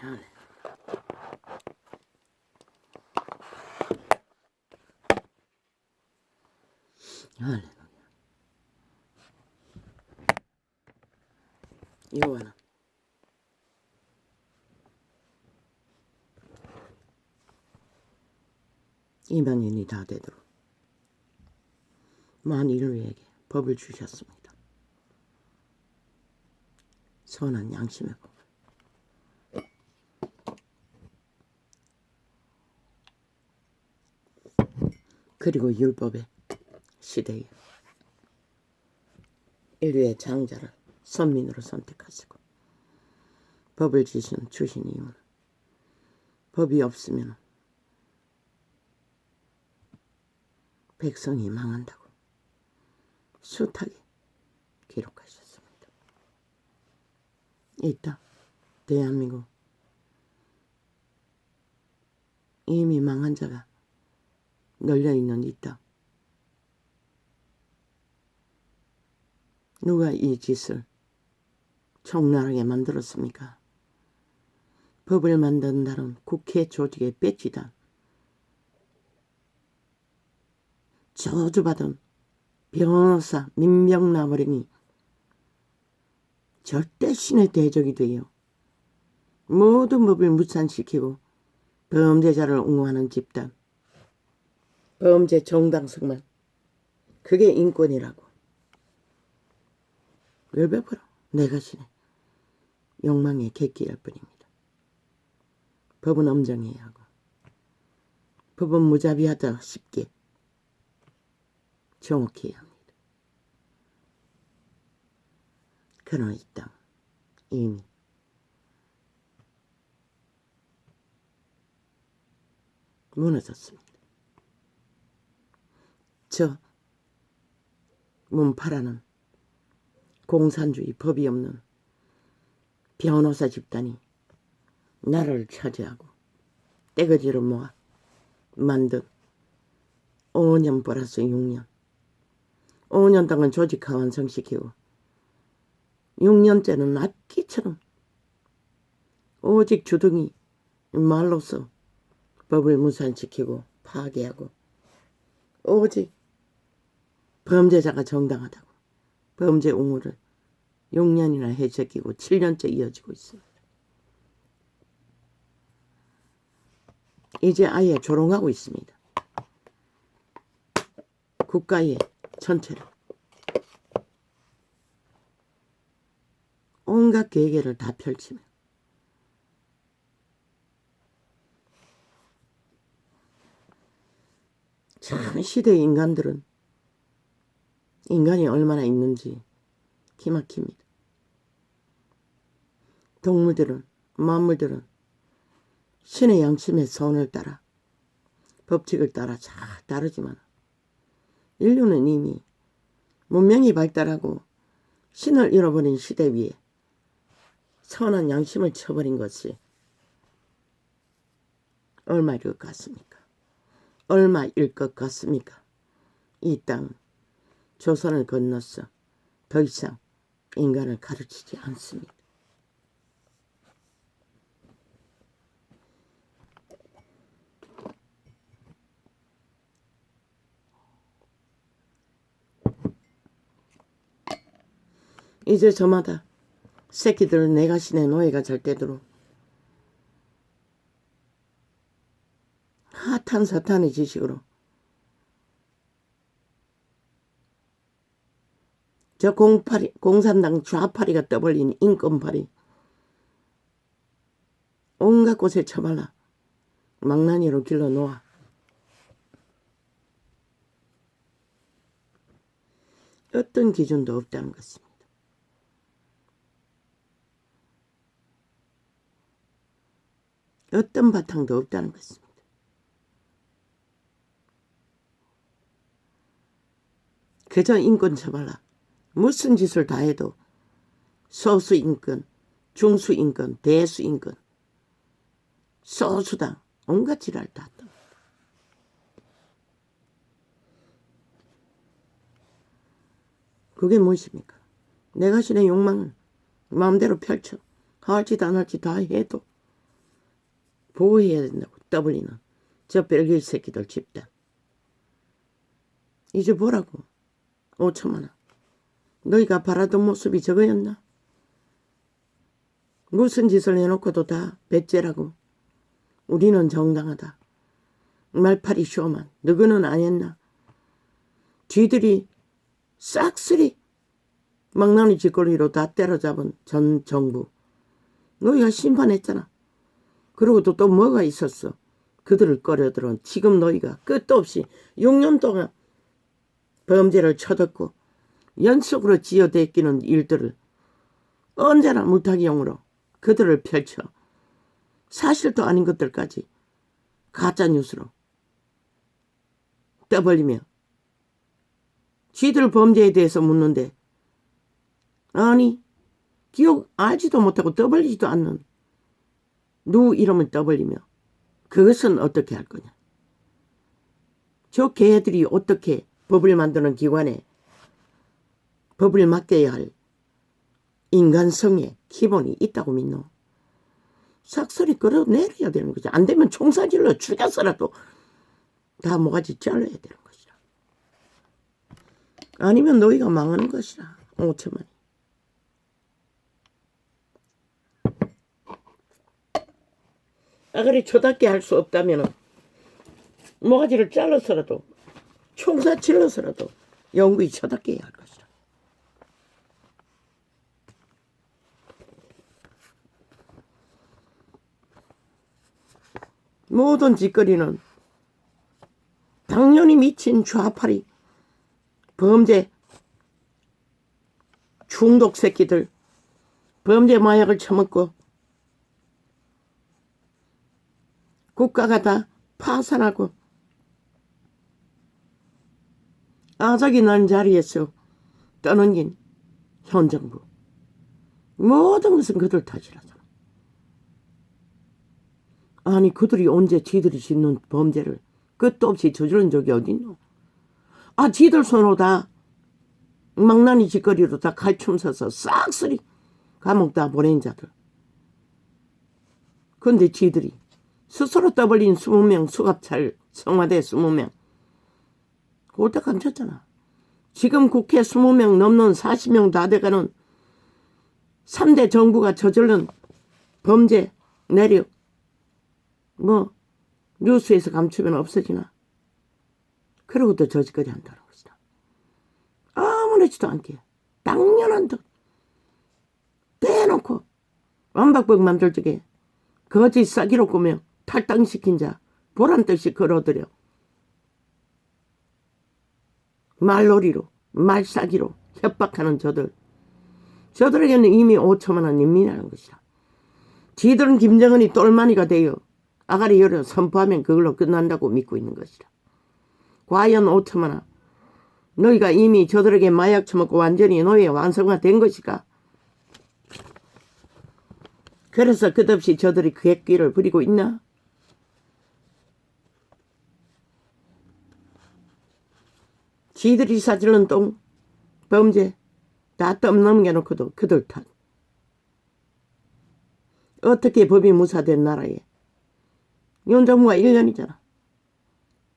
할렐루야. 할렐루야. 여호와는 이방인이 다 되도록 만인류에게 법을 주셨습니다. 선한 양심의 법을. 그리고 율법의 시대에 인류의 장자를 선민으로 선택하시고 법을 주신 이유는 법이 없으면 백성이 망한다고 숱하게 기록하셨습니다. 이 땅 대한민국 이미 망한 자가 널려있는 이 땅, 누가 이 짓을 적나라하게 만들었습니까? 법을 만든다는 국회 조직에 뺏기다 저주받은 변호사 민병나버리니 절대 신의 대적이 되어 모든 법을 무산시키고 범죄자를 옹호하는 집단, 범죄 정당성만, 그게 인권이라고 열베풀어 내가 신의 욕망의 객기일 뿐입니다. 법은 엄정해야 하고 법은 무자비하다 쉽게 정확히 해야 합니다. 그러나 이 땅 이미 무너졌습니다. 저 문파라는 공산주의 법이 없는 변호사 집단이 나라를 차지하고 떼거지를 모아 만든 5년 플러스 6년 5년 동안 조직화 완성시키고 6년째는 악기처럼 오직 주둥이 말로써 법을 무산시키고 파괴하고 오직 범죄자가 정당하다고 범죄 옹호를 6년이나 해제끼고 7년째 이어지고 있습니다. 이제 아예 조롱하고 있습니다. 국가의 전체를 온갖 계계를 다 펼치며 참 시대의 인간들은 인간이 얼마나 있는지 기막힙니다. 동물들은 만물들은 신의 양심의 선을 따라 법칙을 따라 잘 따르지만 인류는 이미 문명이 발달하고 신을 잃어버린 시대 위에 선한 양심을 쳐버린 것이 얼마일 것 같습니까? 얼마일 것 같습니까? 이 땅 조선을 건너서 더 이상 인간을 가르치지 않습니다. 이제 저마다 새끼들 내가 신의 노예가 잘 되도록 핫한 사탄의 지식으로 저 공산당 좌파리가 떠벌린 인권파리 온갖 곳에 처발라 망나니로 길러놓아 어떤 기준도 없다는 것입니다. 어떤 바탕도 없다는 것입니다. 그저 인권 처발라 무슨 짓을 다 해도 소수인권, 중수인권, 대수인권, 소수당 온갖 지랄 다 했다. 그게 무엇입니까? 내가 신의 욕망을 마음대로 펼쳐 할지 안 할지 다 해도 보호해야 된다고. 떠벌리는 저 벨기에 새끼들 집단. 이제 보라고. 5천만 원. 너희가 바라던 모습이 저거였나? 무슨 짓을 해놓고도 다 배째라고. 우리는 정당하다. 말파리 쇼만. 너희는 안 했나? 쥐들이 싹쓸이 망나니 짓거리로 다 때려잡은 전 정부. 너희가 심판했잖아. 그러고도 또 뭐가 있었어? 그들을 꺼려들은 지금 너희가 끝도 없이 6년 동안 범죄를 쳐듣고 연속으로 지어대끼는 일들을 언제나 물타기용으로 그들을 펼쳐 사실도 아닌 것들까지 가짜뉴스로 떠벌리며 쥐들 범죄에 대해서 묻는데 아니 기억 알지도 못하고 떠벌리지도 않는 누구 이름을 떠벌리며 그것은 어떻게 할 거냐. 저 개들이 어떻게 법을 만드는 기관에 법을 맡겨야 할 인간성의 기본이 있다고 믿노. 싹소리 끌어내려야 되는 거지. 안 되면 총사질러 죽여서라도 다 모가지 잘라야 되는 것이라. 아니면 너희가 망하는 것이라. 5천만이. 아가리 초답게 할 수 없다면 모가지를 잘라서라도 총사질러서라도 영구히 초답게 해야 할 것이라. 모든 짓거리는 당연히 미친 좌파리 범죄 중독 새끼들 범죄 마약을 처먹고 국가가 다 파산하고 아작이 난 자리에서 떠넘긴 현 정부. 모든 것은 그들 탓이라잖아. 아니 그들이 언제 지들이 짓는 범죄를 끝도 없이 저지른 적이 어딨노. 아 지들 손으로 다 망나니 짓거리로 다 칼춤 서서 싹쓸이 감옥 다 보낸 자들. 근데 지들이 스스로 떠벌린 20명 수갑찰 청와대 20명 홀딱 감췄잖아. 지금 국회 20명 넘는 40명 다 돼가는 3대 정부가 저지른 범죄 내력 뭐 뉴스에서 감추면 없어지나. 그러고 또 저짓거리 한다는 것이다. 아무렇지도 않게 당연한 듯 대놓고 완박법 만들 적에 거짓 싸기로 꾸며 탈당시킨 자 보란듯이 걸어들여 말놀이로 말싸기로 협박하는 저들에게는 이미 5천만 원 인민이라는 것이다. 지들은 김정은이 똘마니가 되어 아가리 열어 선포하면 그걸로 끝난다고 믿고 있는 것이다. 과연 5천만 원 너희가 이미 저들에게 마약 처먹고 완전히 노예 완성화된 것일까? 그래서 끝없이 저들이 그 객기를 부리고 있나? 지들이 사질른 똥 범죄 다 떠넘겨놓고도 그들 탓. 어떻게 법이 무사된 나라에 윤 정부가 1년이잖아.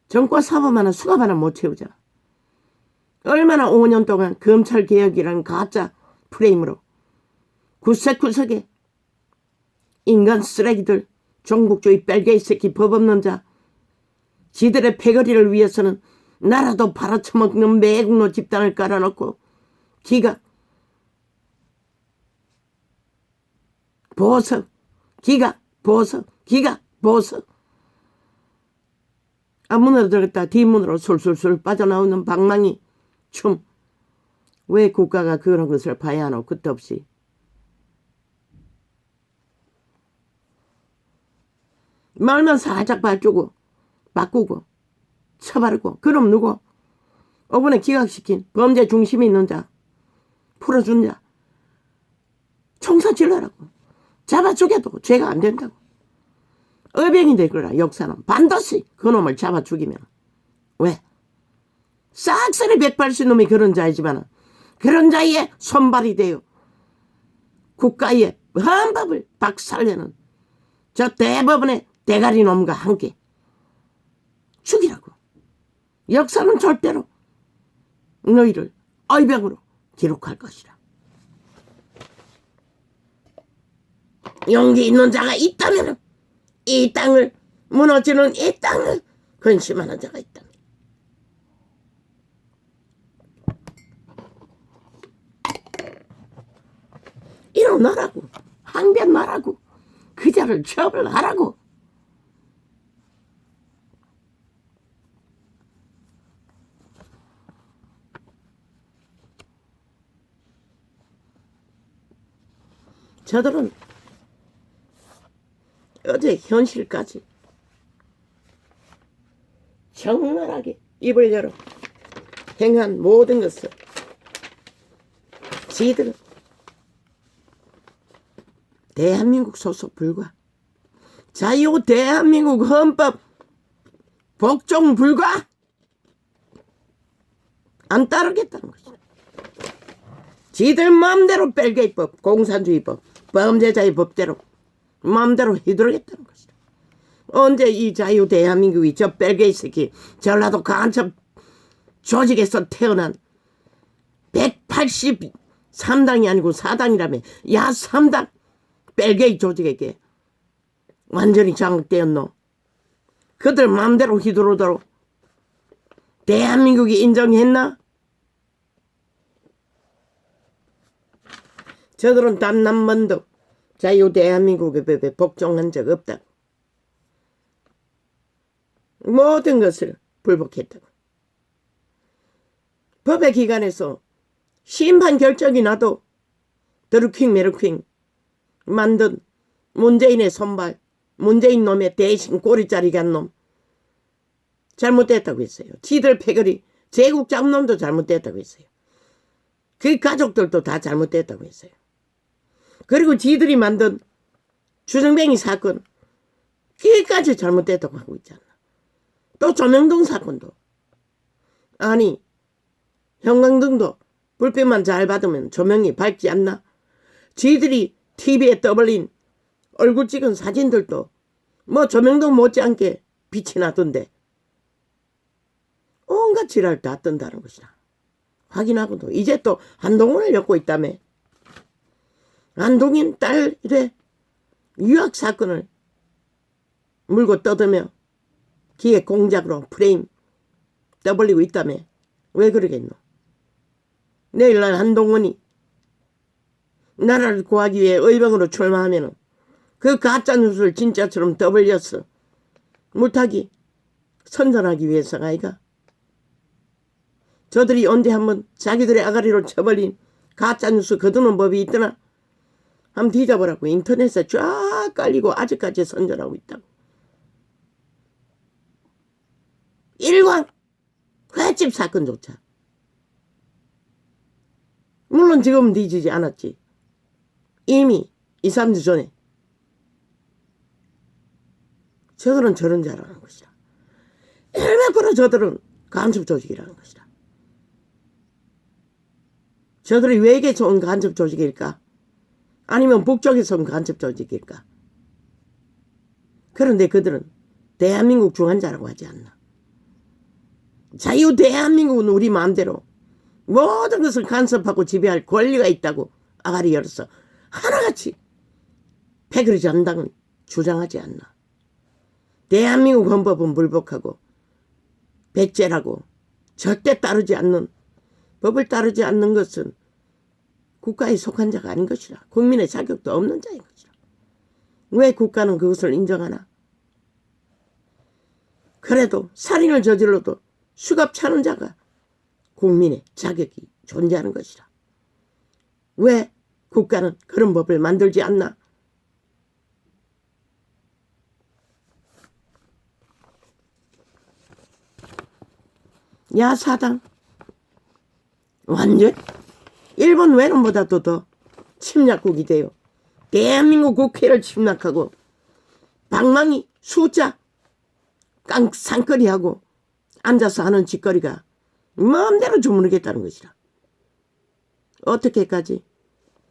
정과 사법 하나 수갑 하나 못 채우잖아. 얼마나 5년 동안 검찰개혁이라는 가짜 프레임으로 구석구석에 인간 쓰레기들 종북주의 뺄개이 새끼 법 없는 자 지들의 패거리를 위해서는 나라도 팔아쳐먹는 매국노 집단을 깔아놓고 기각 보석 기각 보석 기각 보석 앞문으로 들어갔다 뒷문으로 술술술 빠져나오는 방망이 춤. 왜 국가가 그런 것을 봐야 하노. 끝도 없이. 말만 살짝 바꾸고 쳐바르고 그럼 누구? 이번에 기각시킨 범죄 중심이 있는 자 풀어준 자 총사 질러라고. 잡아 죽여도 죄가 안 된다고. 어병이 될 거라. 역사는 반드시 그놈을 잡아 죽이면. 왜? 싹쓸이 180놈이 그런 자이지만 그런 자의 손발이 되어 국가의 헌법을 박살내는 저 대법원의 대가리 놈과 함께 죽이라고. 역사는 절대로 너희를 의병으로 기록할 것이라. 용기 있는 자가 있다면 이 땅을 무너지는 이 땅을 근심하는 자가 있다면 일어나라고. 항변하라고. 그 자를 처벌하라고. 저들은 어제 현실까지 적나라하게 입을 열어 행한 모든 것을 지들은 대한민국 소속 불과, 자유 대한민국 헌법 복종 불과, 안 따르겠다는 것이다. 지들 마음대로 벨게이법, 공산주의법, 범죄자의 법대로 마음대로 휘두르겠다는 것이다. 언제 이 자유 대한민국이 저 벨게이 새끼 전라도 간첩 조직에서 태어난 183당이 아니고 4당이라며, 야 3당 벨게이 조직에게 완전히 장악되었노. 그들 마음대로 휘두르도록 대한민국이 인정했나? 저들은 단 한 번도 자유 대한민국의 법에 복종한 적 없다고. 모든 것을 불복했다고. 법의 기관에서 심판 결정이 나도 드루킹 메르킹 만든 문재인의 손발, 문재인 놈의 대신 꼬리자리 간 놈 잘못됐다고 했어요. 지들 패거리 제국 잡놈도 잘못됐다고 했어요. 그 가족들도 다 잘못됐다고 했어요. 그리고 지들이 만든 주정뱅이 사건 그까지 잘못됐다고 하고 있잖아. 또 조명동 사건도, 아니 형광등도 불빛만 잘 받으면 조명이 밝지 않나? 지들이 TV에 떠벌린 얼굴 찍은 사진들도 뭐 조명등 못지않게 빛이 나던데 온갖 지랄 다 뜬다는 것이다. 확인하고도 이제 또 한동훈을 엮고 있다며. 한동인 딸의 유학 사건을 물고 떠들며 기획 공작으로 프레임 떠벌리고 있다며. 왜 그러겠노? 내일날 한동훈이 나라를 구하기 위해 의병으로 출마하면 그 가짜 뉴스를 진짜처럼 떠벌려서 물타기 선전하기 위해서가 아이가. 저들이 언제 한번 자기들의 아가리로 쳐버린 가짜 뉴스 거두는 법이 있더나? 한번 뒤져보라고. 인터넷에 쫙 깔리고 아직까지 선전하고 있다고. 일광 횟집 사건조차 물론 지금은 뒤지지 않았지. 이미 2, 3주 전에. 저들은 저런 자라는 것이다. 100% 저들은 간첩 조직이라는 것이다. 저들이 외계에서 온 간첩 조직일까? 아니면 북쪽에서 온 간첩 조직일까? 그런데 그들은 대한민국 중환자라고 하지 않나. 자유 대한민국은 우리 마음대로 모든 것을 간섭하고 지배할 권리가 있다고 아가리 열어서 하나같이 패거리 전당은 주장하지 않나. 대한민국 헌법은 불복하고 백제라고 절대 따르지 않는, 법을 따르지 않는 것은 국가에 속한 자가 아닌 것이라. 국민의 자격도 없는 자인 것이라. 왜 국가는 그것을 인정하나? 그래도 살인을 저질러도 수갑 차는 자가 국민의 자격이 존재하는 것이라. 왜 국가는 그런 법을 만들지 않나? 야사당 완전 일본 외놈보다도 더 침략국이 돼요. 대한민국 국회를 침략하고 방망이 숫자 깡상거리하고 앉아서 하는 짓거리가 마음대로 주무르겠다는 것이라. 어떻게까지?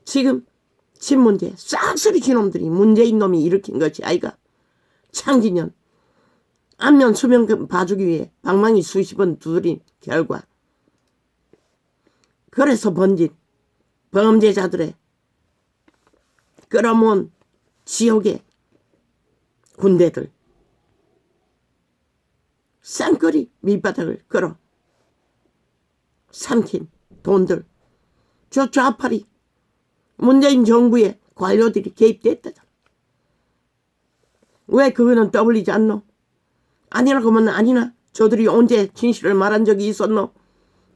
지금 집 문제 싹쓸이 지놈들이 문재인 놈이 일으킨 것이 아이가. 창진년 안면 수면 봐주기 위해 방망이 수십 번 두드린 결과 그래서 번진 범죄자들의 끌어모은 지옥의 군대들 쌍끌이 밑바닥을 끌어 삼킨 돈들 저 좌파리 문재인 정부의 관료들이 개입됐다잖아. 왜 그거는 떠올리지 않노? 아니라고 하면 아니나 저들이 언제 진실을 말한 적이 있었노?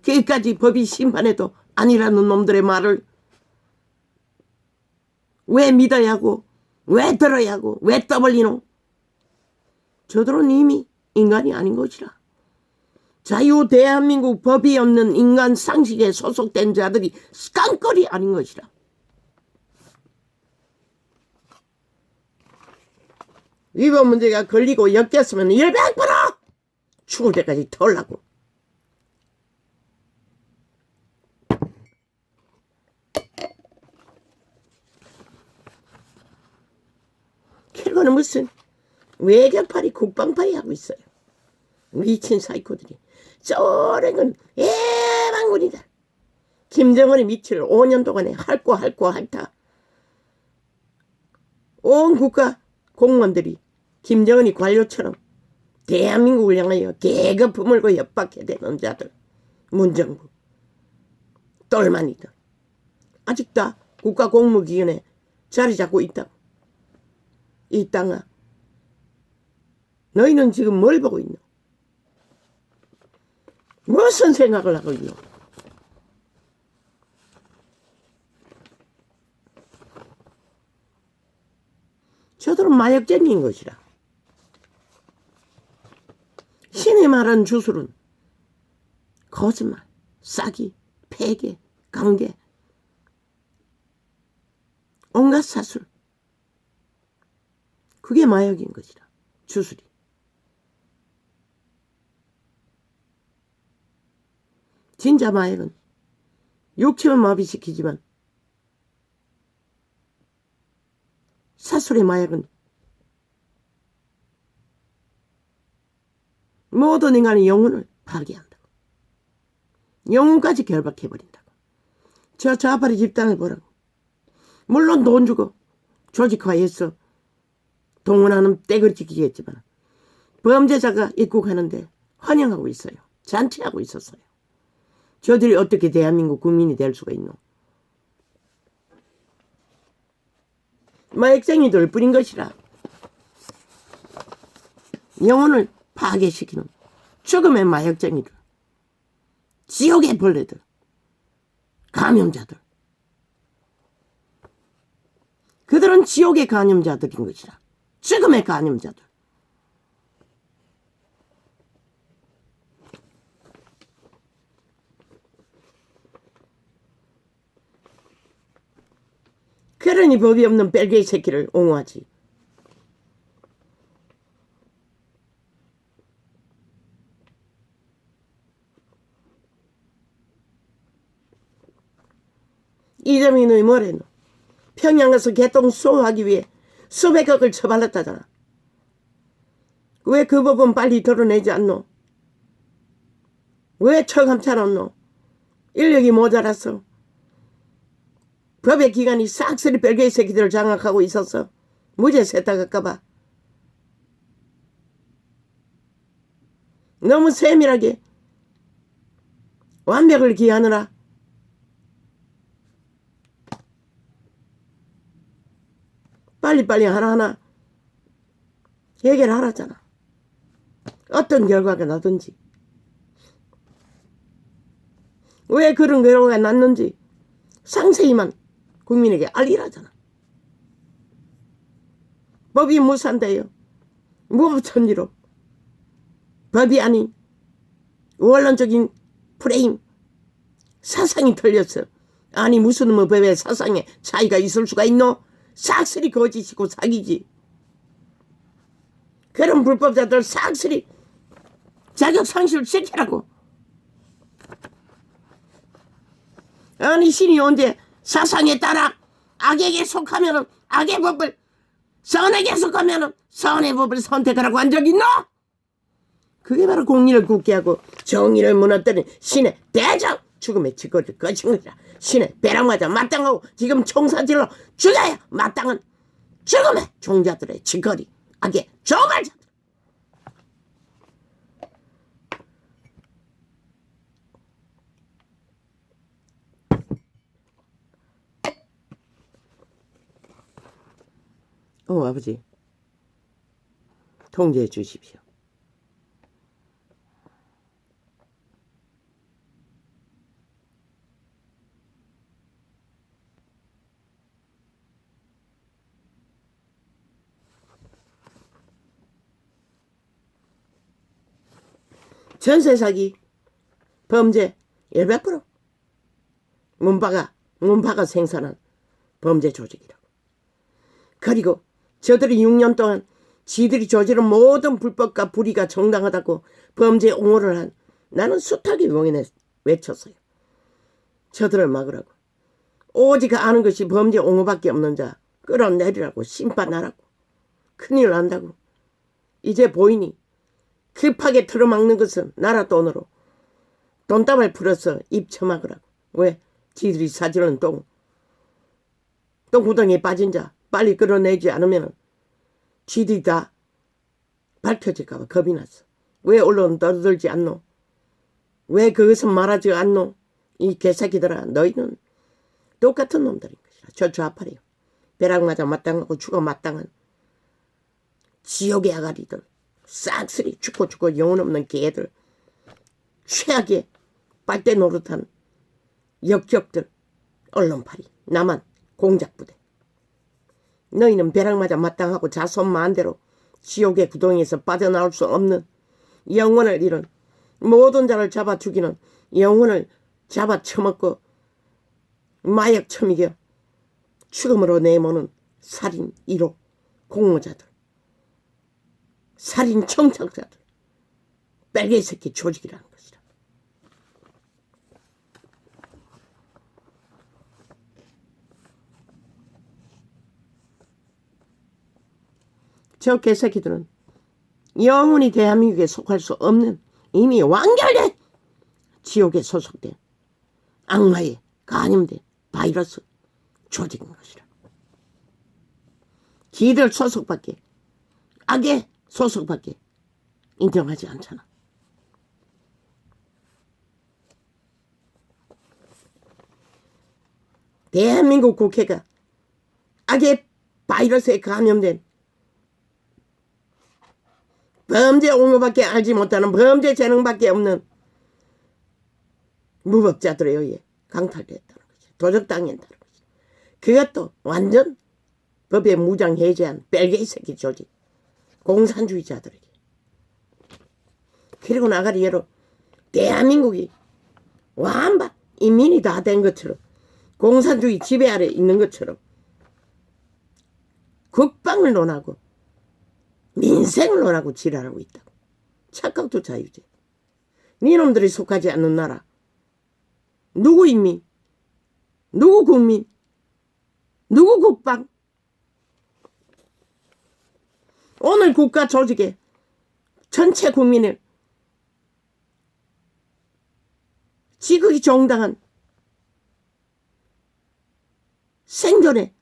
거기까지 법이 심판해도 아니라는 놈들의 말을 왜 믿어야 하고 왜 들어야 하고 왜 떠벌리노? 저들은 이미 인간이 아닌 것이라. 자유 대한민국 법이 없는 인간 상식에 소속된 자들이 깡거리 아닌 것이라. 위법 문제가 걸리고 엮였으면 100% 죽을 때까지 털라고. 결과는 무슨 외교파리 국방파리 하고 있어요. 미친 사이코들이. 저런 애방군이다. 김정은이 미칠 5년 동안에 핥고 핥다. 온 국가 공무원들이 김정은이 관료처럼 대한민국을 향하여 계급 품을고 협박해대는 자들. 문정부 똘마니들 아직 다 국가공무기관에 자리 잡고 있다고. 이 땅아 너희는 지금 뭘 보고 있노? 무슨 생각을 하고 있노? 저들은 마약쟁이인 것이라. 신이 말한 주술은 거짓말, 싸기, 폐계, 강계, 온갖 사술. 그게 마약인 것이라. 주술이. 진짜 마약은 육체만 마비시키지만 사술의 마약은 모든 인간의 영혼을 파괴한다고. 영혼까지 결박해버린다고. 저 좌파리 집단을 보라고. 물론 돈 주고 조직화해서 동원하는 떼거지기겠지만 범죄자가 입국하는데 환영하고 있어요. 잔치하고 있었어요. 저들이 어떻게 대한민국 국민이 될 수가 있노? 마약쟁이들 뿐인 것이라. 영혼을 파괴시키는 죽음의 마약쟁이들, 지옥의 벌레들, 감염자들. 그들은 지옥의 감염자들인 것이라. 죽음의 감염자들. 그러니 법이 없는 벨기에 새끼를 옹호하지. 이재명이 뭐래노? 평양 가서 개똥 수호하기 위해 수백억을 처발랐다잖아. 왜 그 법은 빨리 드러내지 않노? 왜 처감치 않노? 인력이 모자라서. 법의 기관이 싹쓸이 벨기에 새끼들을 장악하고 있었어. 무죄 세탁할까봐. 너무 세밀하게 완벽을 기하느라 빨리빨리 하나하나 해결하라잖아. 어떤 결과가 나든지. 왜 그런 결과가 났는지 상세히만 국민에게 알리라잖아. 법이 무산돼요. 무법천지로. 법이 아닌 원론적인 프레임, 사상이 틀렸어. 아니 무슨 뭐 법에 사상에 차이가 있을 수가 있노? 싹쓸이 거짓이고 사기지. 그런 불법자들 싹쓸이 자격 상실을 시키라고. 아니 신이 언제 사상에 따라 악에게 속하면 악의 법을 선에게 속하면 선의 법을 선택하라고 한 적 있노? 그게 바로 공의를 굳게 하고 정의를 무너뜨린 신의 대장 죽음의 짓거리를 거친 것이라. 신의 벼락맞아 마땅하고 지금 총사질로 죽여야 마땅한 죽음의 종자들의 짓거리, 악의 종말자들. 아버지 통제해 주십시오. 전세 사기, 범죄 100%. 문파가 생산한 범죄 조직이라고. 그리고 저들이 6년 동안 지들이 저지른 모든 불법과 불의가 정당하다고 범죄 옹호를 한 나는 숱하게 외쳤어요. 저들을 막으라고. 오직 아는 것이 범죄 옹호밖에 없는 자 끌어내리라고, 심판하라고. 큰일 난다고. 이제 보이니 급하게 틀어막는 것은 나라 돈으로 돈다발 풀어서 입 처막으라고. 왜? 지들이 사지른 똥구덩이에 빠진 자 빨리 끌어내지 않으면 지들이 다 밝혀질까 봐 겁이 났어. 왜 언론 떠들지 않노? 왜 그것은 말하지 않노? 이 개새끼들아, 너희는 똑같은 놈들인 것이라. 저 좌파리요. 벼락 맞아 마땅하고 죽어 마땅한 지옥의 아가리들, 싹쓸이 죽고 영혼 없는 개들, 최악의 빨대 노릇한 역적들, 언론파리, 나만 공작부대. 너희는 벼락 맞아 마땅하고 자손 마음대로 지옥의 구덩이에서 빠져나올 수 없는 영혼을 잃은 모든 자를 잡아 죽이는, 영혼을 잡아 처먹고 마약 처먹여 죽음으로 내모는 살인 1호 공모자들, 살인 청탁자들, 빨개 새끼 조직이라는 것이다. 저 개새끼들은 영원히 대한민국에 속할 수 없는 이미 완결된 지옥에 소속된 악마에 감염된 바이러스 조직인 것이라. 기들 소속밖에, 악의 소속밖에 인정하지 않잖아. 대한민국 국회가 악의 바이러스에 감염된 범죄 옹호밖에 알지 못하는 범죄 재능밖에 없는 무법자들에 의해 강탈됐다는 거지. 도적당했다는 거지. 그것도 완전 법에 무장해제한 뺄개이 새끼 조직, 공산주의자들에게. 그리고 나가리 예로 대한민국이 완반 인민이 다 된 것처럼, 공산주의 지배 아래 있는 것처럼 국방을 논하고 민생을 논하고 지랄하고 있다고. 착각도 자유지. 니놈들이 속하지 않는 나라, 누구 인민, 누구 국민, 누구 국방. 오늘 국가 조직에 전체 국민을 지극히 정당한 생존의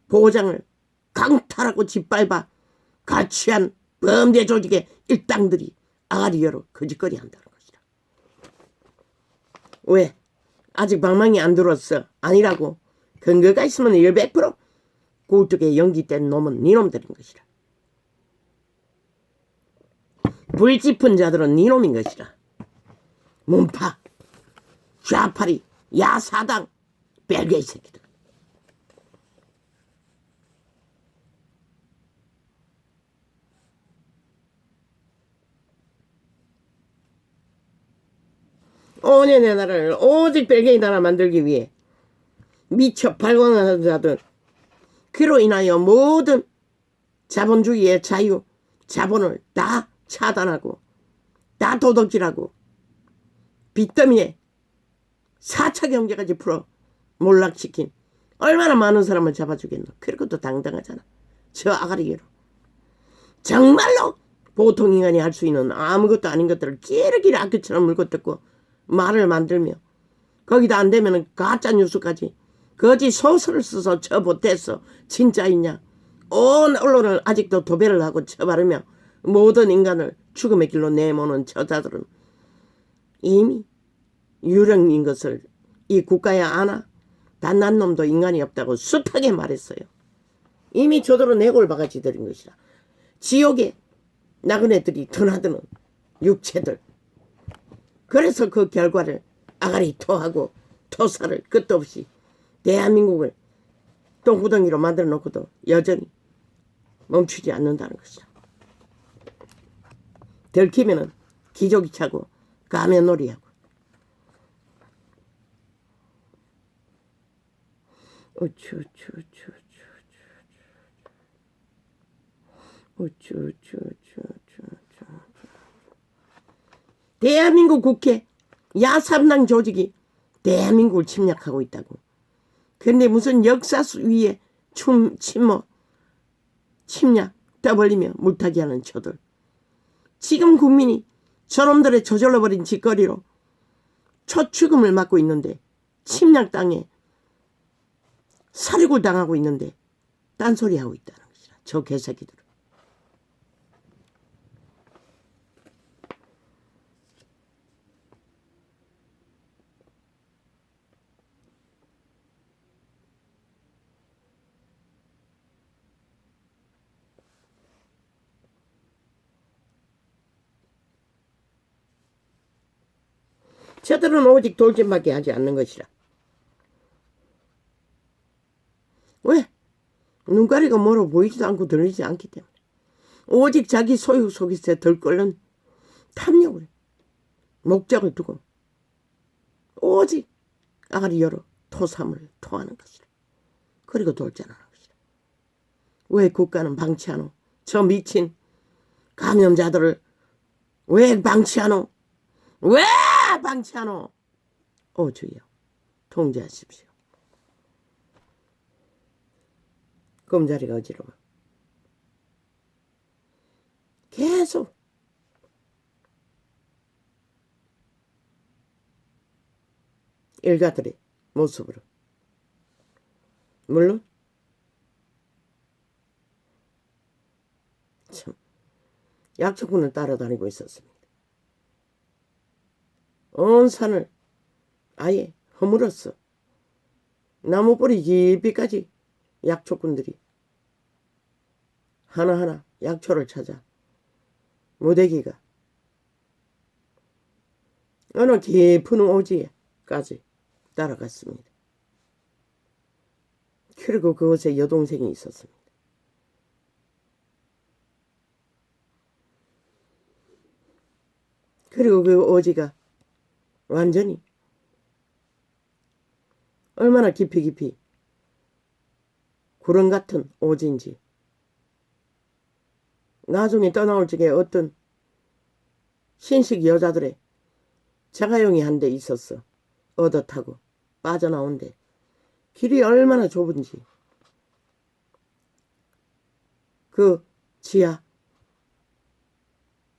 보장을 강탈하고 짓밟아 가치한 범죄 조직의 일당들이 아가리여로 거짓거리 한다는 것이다. 왜? 아직 방망이 안 들었어. 아니라고. 근거가 있으면 100% 굴뚝에 연기된 놈은 니놈들인 것이라. 불 짚은 자들은 니놈인 것이라. 문파, 좌파리, 야사당, 벨개이 새끼들. 오년의 나라를 오직 벨개이 나라 만들기 위해 미쳐 발광하는 자들, 그로 인하여 모든 자본주의의 자유, 자본을 다 차단하고 다 도둑질하고 빚더미에 4차 경제까지 풀어 몰락시킨 얼마나 많은 사람을 잡아주겠노. 그리고 또 당당하잖아. 저 아가리로. 정말로 보통 인간이 할 수 있는 아무것도 아닌 것들을 끼리끼리 악기처럼 물고 뜯고 말을 만들며 거기다 안 되면 가짜 뉴스까지 거짓 소설을 써서 쳐보태서 진짜이냐. 온 언론을 아직도 도배를 하고 쳐바르며 모든 인간을 죽음의 길로 내모는 저자들은 이미 유령인 것을 이 국가에 아나? 단 한 놈도 인간이 없다고 숱하게 말했어요. 이미 저더러 내골바가지 들인 것이라. 지옥에 나그네들이 드나드는 육체들. 그래서 그 결과를 아가리 토하고 토사를 끝도 없이 대한민국을 똥구덩이로 만들어 놓고도 여전히 멈추지 않는다는 것이다. 들키면은 기저귀 차고 가면놀이하고 대한민국 국회 야3당 조직이 대한민국을 침략하고 있다고. 그런데 무슨 역사수 위에 침략 떠벌리며 물타기하는 저들. 지금 국민이 저놈들의 저질러버린 짓거리로 초축음을 맞고 있는데 침략당해 살육을 당하고 있는데 딴소리하고 있다는 것이라. 저 개새끼들은. 저들은 오직 돌진밖에 하지 않는 것이라. 왜? 눈가리가 뭐로 보이지도 않고 들리지 않기 때문에. 오직 자기 소유 속에서 덜끓는 탐욕을 목적을 두고 오직 아가리 열어 토삼을 토하는 것이라. 그리고 돌진하는 것이라. 왜 국가는 방치하노? 저 미친 감염자들을 왜 방치하노? 왜 방치하노? 오 주여 통제하십시오. 검자리가 어지러워. 계속 일가들의 모습으로. 물론 참 약초꾼을 따라다니고 있었습니다. 온 산을 아예 허물었어. 나무 뿌리 깊이까지 약초꾼들이 하나하나 약초를 찾아 무대기가 어느 깊은 오지에까지 따라갔습니다. 그리고 그곳에 여동생이 있었습니다. 그리고 그 오지가 완전히 얼마나 깊이 구렁 같은 오지인지 나중에 떠나올 적에 어떤 신식 여자들의 자가용이 한 대 있었어. 얻어 타고 빠져나온데 길이 얼마나 좁은지 그 지하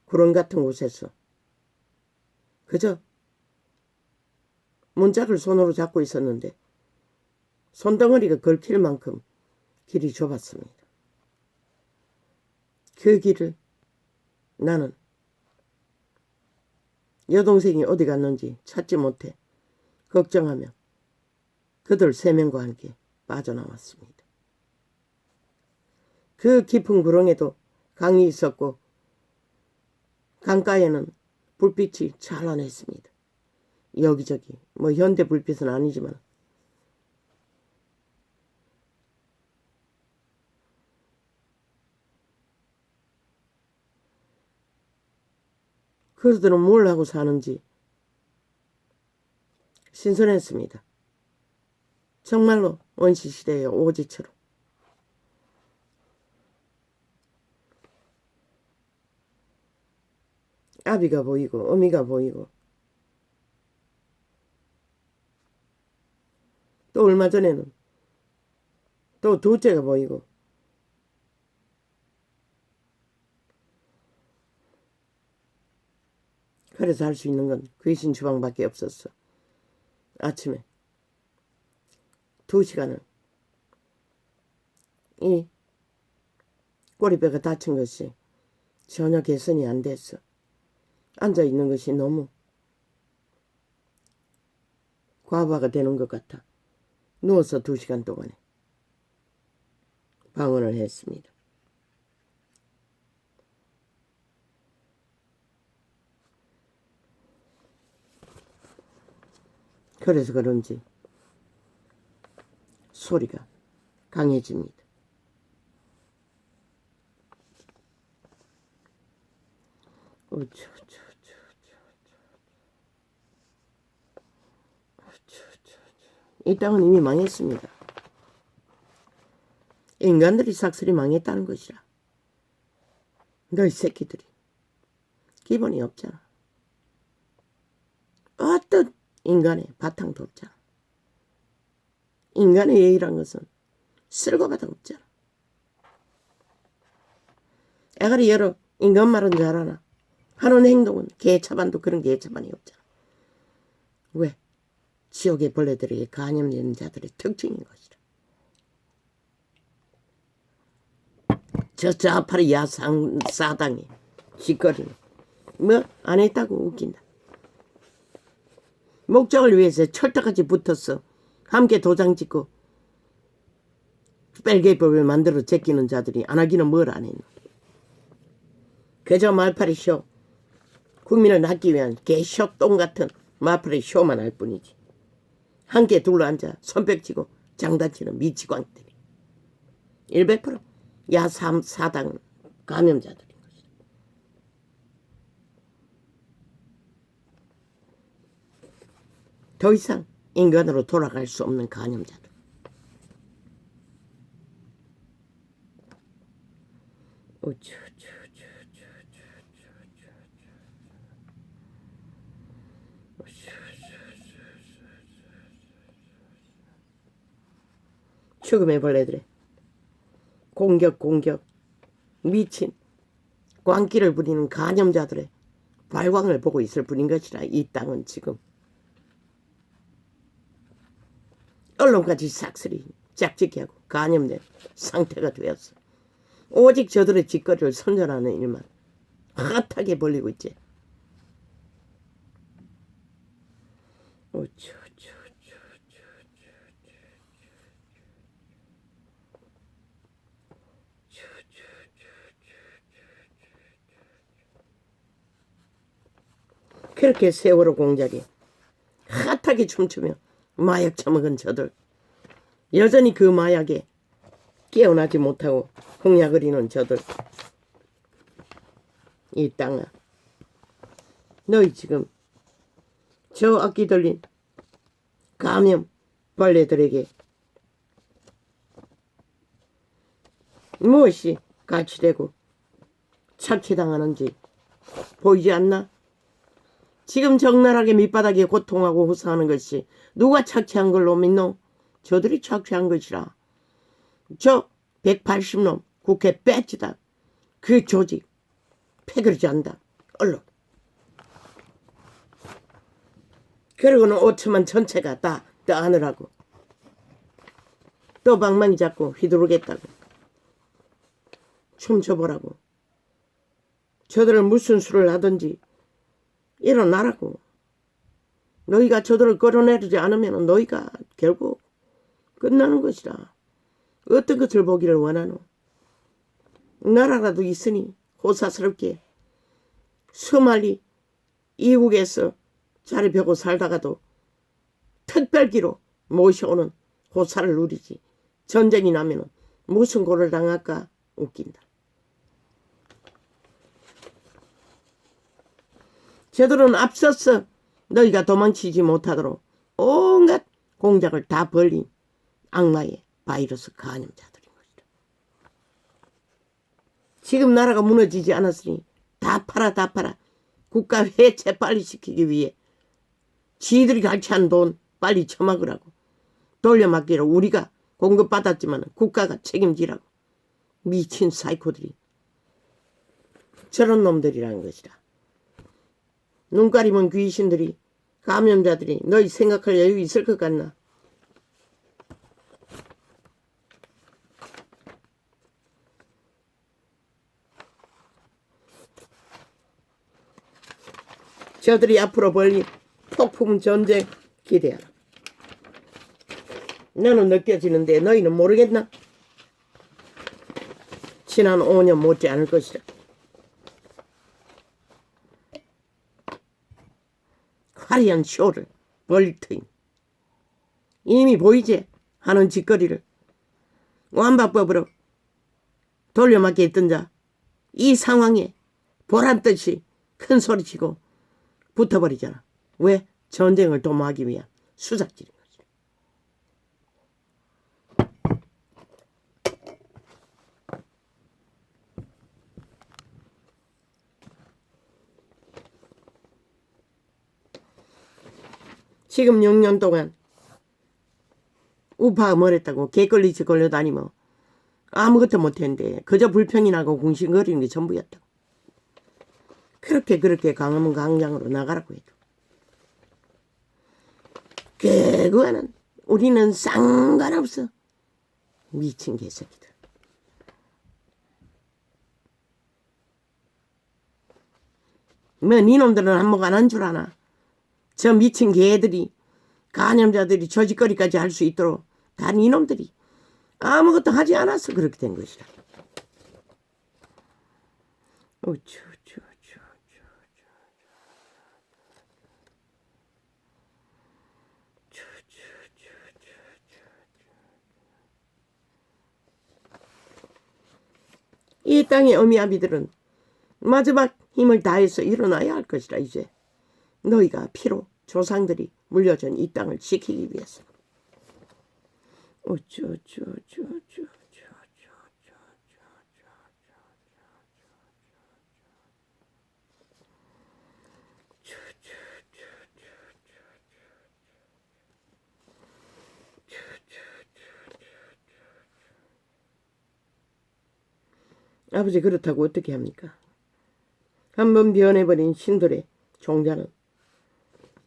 구렁 같은 곳에서 그저 문짝을 손으로 잡고 있었는데 손덩어리가 걸칠 만큼 길이 좁았습니다. 그 길을 나는 여동생이 어디 갔는지 찾지 못해 걱정하며 그들 3명과 함께 빠져나왔습니다. 그 깊은 구렁에도 강이 있었고 강가에는 불빛이 찬란했습니다. 여기저기 뭐 현대 불빛은 아니지만 그들은 뭘 하고 사는지 신선했습니다. 정말로 원시시대의 오지처럼. 아비가 보이고 어미가 보이고 또 얼마 전에는 또 둘째가 보이고 그래서 할 수 있는 건 귀신 주방밖에 없었어. 아침에 2시간을 이 꼬리뼈가 다친 것이 전혀 개선이 안 됐어. 앉아있는 것이 너무 과부하가 되는 것 같아. 누워서 2시간 동안에 방언을 했습니다. 그래서 그런지 소리가 강해집니다. 이 땅은 이미 망했습니다. 인간들이 싹쓸이 망했다는 것이라. 너희 새끼들이 기본이 없잖아. 어떤 인간의 바탕도 없잖아. 인간의 예의란 것은 쓸고바다 없잖아. 애가리 여러 인간 말은 잘하나 하는 행동은 개차반도 그런 개차반이 없잖아. 왜? 지옥의 벌레들에게 간염된 자들의 특징인 것이라. 저 좌파리 야상 사당이 짓거리는 뭐 안 했다고 웃긴다. 목적을 위해서 철떡같이 붙었어. 함께 도장 찍고 뺄개법을 만들어 제끼는 자들이 안 하기는 뭘 안 했노. 그저 말파리 쇼. 국민을 낳기 위한 개쇼 똥같은 말파리 쇼만 할 뿐이지. 함께 둘러앉아 손뼉치고 장단치는 미치광들이 100% 야삼 사당 감염자들인 것이다. 더 이상 인간으로 돌아갈 수 없는 간염자들. 죽음의 벌레들의 공격 미친 광기를 부리는 간염자들의 발광을 보고 있을 뿐인 것이라. 이 땅은 지금 언론까지 싹쓸이 짝짓기 하고 간염된 상태가 되었어. 오직 저들의 짓거리를 선전하는 일만 핫하게 벌리고 있지. 그렇게 세월호 공작이 핫하게 춤추며 마약 처먹은 저들, 여전히 그 마약에 깨어나지 못하고 홍약거리는 저들. 이 땅아, 너희 지금 저 악기 들린 감염 벌레들에게 무엇이 가치되고 착취당하는지 보이지 않나? 지금 적나라하게 밑바닥에 고통하고 호소하는 것이 누가 착취한 걸로 믿노? 저들이 착취한 것이라. 저 180놈 국회 배지다. 그 조직 패거리지 않다. 언론. 그러고는 5천만 전체가 다 떠안으라고. 또 방망이 잡고 휘두르겠다고. 춤춰보라고. 저들을 무슨 수를 하든지 일어나라고. 너희가 저들을 끌어내리지 않으면 너희가 결국 끝나는 것이라. 어떤 것을 보기를 원하노? 나라라도 있으니 호사스럽게 소말리 이국에서 자리 펴고 살다가도 특별기로 모셔오는 호사를 누리지. 전쟁이 나면 무슨 고를 당할까? 웃긴다. 저들은 앞서서 너희가 도망치지 못하도록 온갖 공작을 다 벌린 악마의 바이러스 간염자들인 것이다. 지금 나라가 무너지지 않았으니 다 팔아 국가 해체 빨리 시키기 위해 지들이 갈취한 돈 빨리 처먹으라고. 돌려막기를 우리가 공급받았지만 국가가 책임지라고. 미친 사이코들이 저런 놈들이라는 것이다. 눈 가리면 귀신들이 감염자들이 너희 생각할 여유 있을 것 같나? 저들이 앞으로 벌릴 폭풍 전쟁 기대하라. 너는 느껴지는데 너희는 모르겠나? 지난 5년 못지 않을 것이라. 화려한 쇼를 벌릴 터임. 이미 보이지? 하는 짓거리를. 완박법으로 돌려막기 했던 자, 이 상황에 보란듯이 큰 소리치고 붙어버리잖아. 왜? 전쟁을 도모하기 위한 수작질인 거지. 지금 6년 동안 우파가 뭐랬다고 개걸리지 걸려다니며 아무것도 못했는데 그저 불평이 나고 궁신거리는 게 전부였다고. 그렇게 강화문 광장으로 나가라고 해도 그거는 우리는 상관없어. 미친 개새끼들. 뭐 니놈들은 한몫 안 한 줄 아나? 저 미친 개들이 간염자들이 저짓거리까지 할 수 있도록 다 니놈들이 아무것도 하지 않아서 그렇게 된 것이다. 이 땅의 어미아비들은 마지막 힘을 다해서 일어나야 할 것이라. 이제 너희가 피로 조상들이 물려준 이 땅을 지키기 위해서. 아버지, 그렇다고 어떻게 합니까? 한번 변해버린 신들의 종자는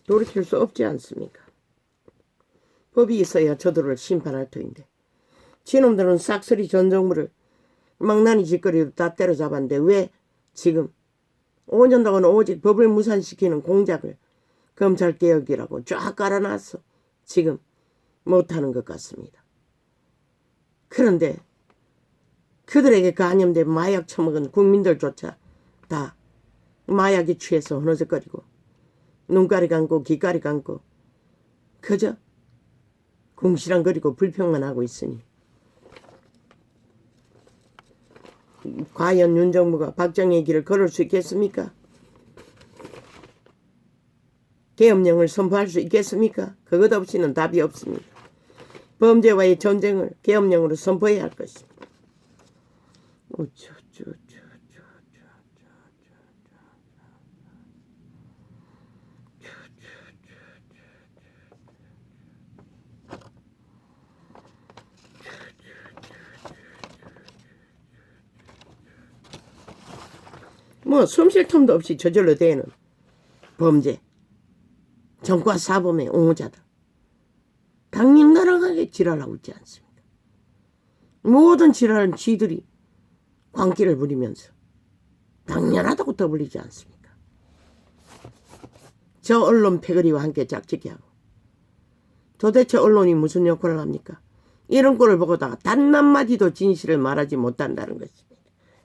돌이킬 수 없지 않습니까? 법이 있어야 저들을 심판할 터인데 지놈들은 싹쓸이 전정부를 망나니 짓거리로 다 때려잡았는데 왜 지금 5년 동안 오직 법을 무산시키는 공작을 검찰개혁이라고 쫙 깔아놨어. 지금 못하는 것 같습니다. 그런데 그들에게 감염된 마약 처먹은 국민들조차 다 마약에 취해서 흐느적거리고 눈가리 감고 귀가리 감고 그저 궁시렁거리고 불평만 하고 있으니 과연 윤 정부가 박정희의 길을 걸을 수 있겠습니까? 계엄령을 선포할 수 있겠습니까? 그것 없이는 답이 없습니다. 범죄와의 전쟁을 계엄령으로 선포해야 할 것입니다. 뭐 숨 쉴 틈도 없이 저절로 되는 범죄, 정과 사범의 옹호자들 당연나라하게 지랄하고 있지 않습니까? 모든 지랄은 쥐들이 광기를 부리면서 당연하다고 떠벌리지 않습니까? 저 언론 패거리와 함께 짝짓기 하고 도대체 언론이 무슨 역할을 합니까? 이런 꼴을 보고다가 단 한마디도 진실을 말하지 못한다는 것입니다.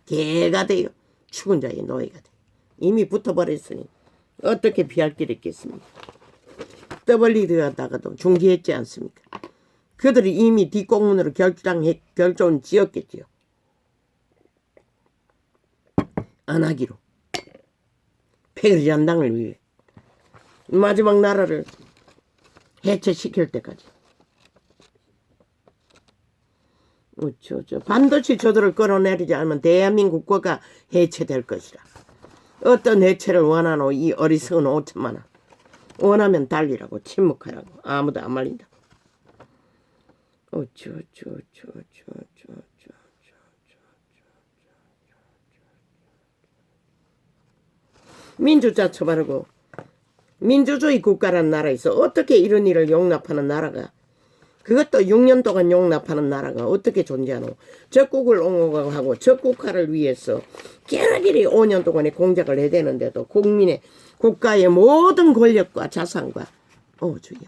개가 돼요. 죽은 자의 노예가 돼. 이미 붙어버렸으니 어떻게 피할 길이 있겠습니까? 떠벌리다가도 중지했지 않습니까? 그들이 이미 뒷공문으로 결정은 지었겠지요. 안 하기로. 패거리 한당을 위해 마지막 나라를 해체시킬 때까지. 반드시 저들을 끌어내리지 않으면 대한민국 국가가 해체될 것이라. 어떤 해체를 원하노 이 어리석은 5천만원. 원하면 달리라고 침묵하라고. 아무도 안 말린다. 민주자 처벌하고 민주주의 국가란 나라에서 어떻게 이런 일을 용납하는 나라가, 그것도 6년 동안 용납하는 나라가 어떻게 존재하노. 적국을 옹호하고 적국화를 위해서 길어길이 5년 동안의 공작을 해대는데도 국민의 국가의 모든 권력과 자산과 주여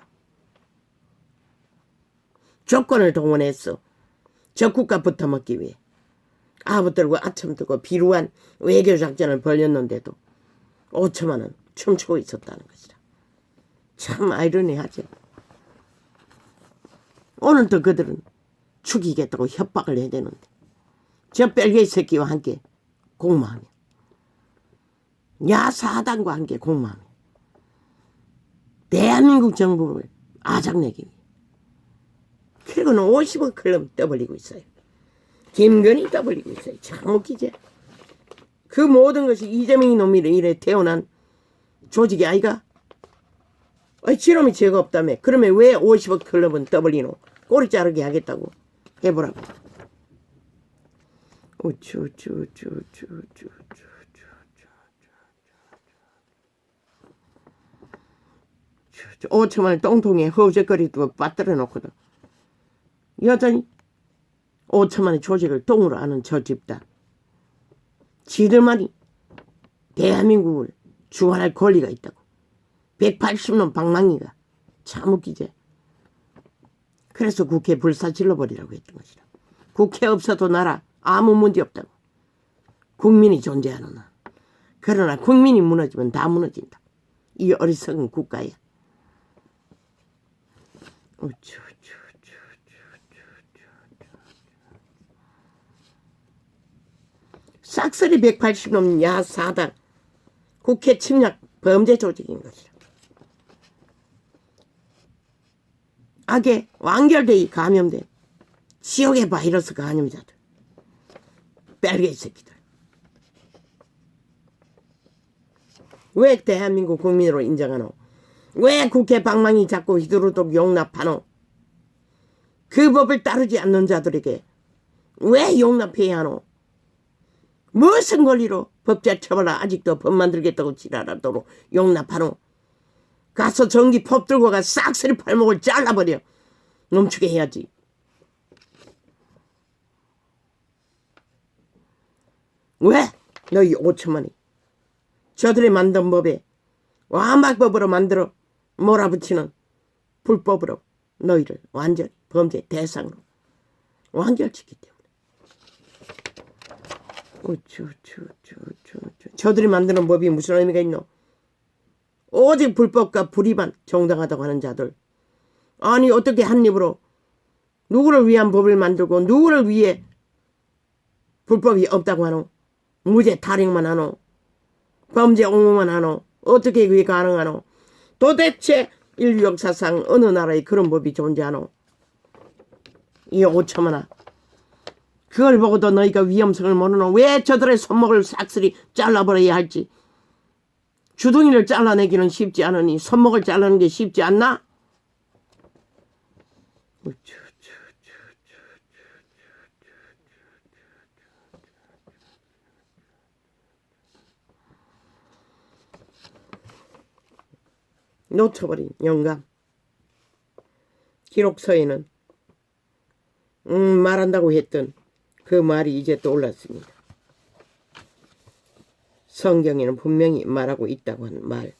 조건을 동원해서 적국과 붙어먹기 위해 아부들고 아첨들고 비루한 외교작전을 벌였는데도 5천만 원 춤추고 있었다는 것이라. 참 아이러니하죠. 오늘도 그들은 죽이겠다고 협박을 해야 되는데 저 벨기에 새끼와 함께 공모하며 야사당과 함께 공모하며 대한민국 정부를 아작내기 위해 그리고는 50억 클럽 떠벌리고 있어요. 김건희 떠벌리고 있어요. 참 웃기지. 그 모든 것이 이재명이 놈이 이래 태어난 조직이 아이가? 지놈이 죄가 없다며. 그러면 왜 50억 클럽은 떠벌리노? 꼬리 자르게 하겠다고 해보라고. 오천만을 똥통에 허우적거리도 빠뜨려 놓거든. 여전히 5천만의 조직을 똥으로 아는 저 집단. 지들만이 대한민국을 주관할 권리가 있다고. 180년 방망이가 참 웃기지. 그래서 국회 불사질러버리라고 했던 것이라. 국회 없어도 나라 아무 문제 없다고. 국민이 존재하는 한. 그러나 국민이 무너지면 다 무너진다. 이 어리석은 국가야. 싹쓸이 180년 야사당 국회 침략 범죄 조직인 것이라. 악에 완결되이 감염된 지옥의 바이러스 감염자들. 벨기에 새끼들. 왜 대한민국 국민으로 인정하노? 왜 국회 방망이 잡고 휘두르도록 용납하노? 그 법을 따르지 않는 자들에게 왜 용납해야 하노? 무슨 권리로 법제 처벌을 아직도 법 만들겠다고 지랄하도록 용납하노? 가서 전기 법 들고 가 싹쓸이 팔목을 잘라버려. 멈추게 해야지. 왜 너희 5천만이 저들이 만든 법에 완박법으로 만들어 몰아붙이는 불법으로 너희를 완전히 범죄 대상으로 완결시키기 때문에. 저들이 만드는 법이 무슨 의미가 있노? 오직 불법과 불의만 정당하다고 하는 자들. 아니 어떻게 한 입으로 누구를 위한 법을 만들고 누구를 위해 불법이 없다고 하노? 무죄 타령만 하노? 범죄 옹호만 하노? 어떻게 그게 가능하노? 도대체 인류 역사상 어느 나라에 그런 법이 존재하노? 이 5천만아. 그걸 보고도 너희가 위험성을 모르노? 왜 저들의 손목을 싹쓸이 잘라버려야 할지. 주둥이를 잘라내기는 쉽지 않으니 손목을 자르는 게 쉽지 않나? 놓쳐버린 영감. 기록서에는 말한다고 했던 그 말이 이제 떠올랐습니다. 성경에는 분명히 말하고 있다고 한 말.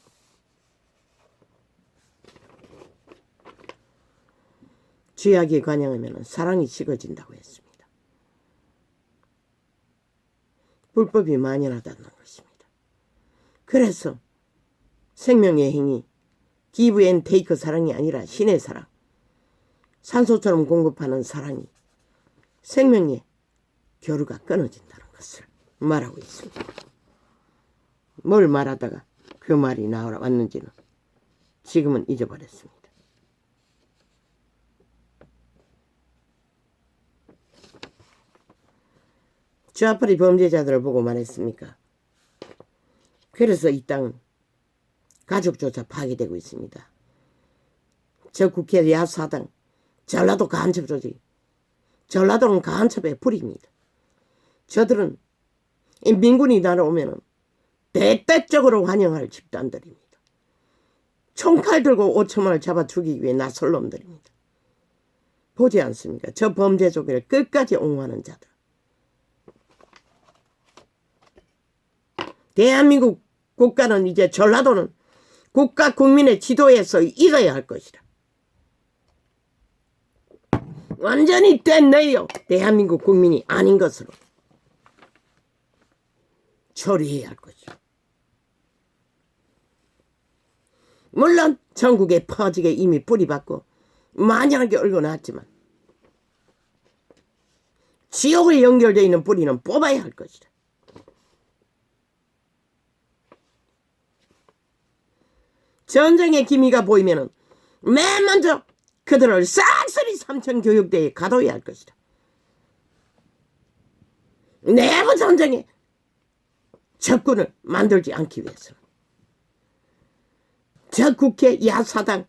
죄악에 관영하면 사랑이 식어진다고 했습니다. 불법이 만연하다는 것입니다. 그래서 생명의 행위, 기브 앤 테이크 사랑이 아니라 신의 사랑, 산소처럼 공급하는 사랑이 생명의 교류가 끊어진다는 것을 말하고 있습니다. 뭘 말하다가 그 말이 나왔는지는 지금은 잊어버렸습니다. 좌파리 범죄자들을 보고 말했습니까? 그래서 이 땅은 가족조차 파괴되고 있습니다. 저 국회 야사당, 전라도 간첩 조직, 전라도는 간첩의 불입니다. 저들은 이 민군이 날아오면 대대적으로 환영할 집단들입니다. 총칼 들고 5천만을 잡아 죽이기 위해 나설 놈들입니다. 보지 않습니까? 저 범죄 조기를 끝까지 옹호하는 자들. 대한민국 국가는 이제 전라도는 국가 국민의 지도에서 잃어야 할 것이다. 완전히 떼내요. 대한민국 국민이 아닌 것으로 처리해야 할 것이다. 물론 전국에 퍼지게 이미 뿌리박고 만연하게 얽어놨지만 지옥에 연결되어 있는 뿌리는 뽑아야 할 것이다. 전쟁의 기미가 보이면은 맨 먼저 그들을 싹쓸이 삼천교육대에 가둬야 할 것이다. 내부 전쟁에 적군을 만들지 않기 위해서는 저 국회 야사당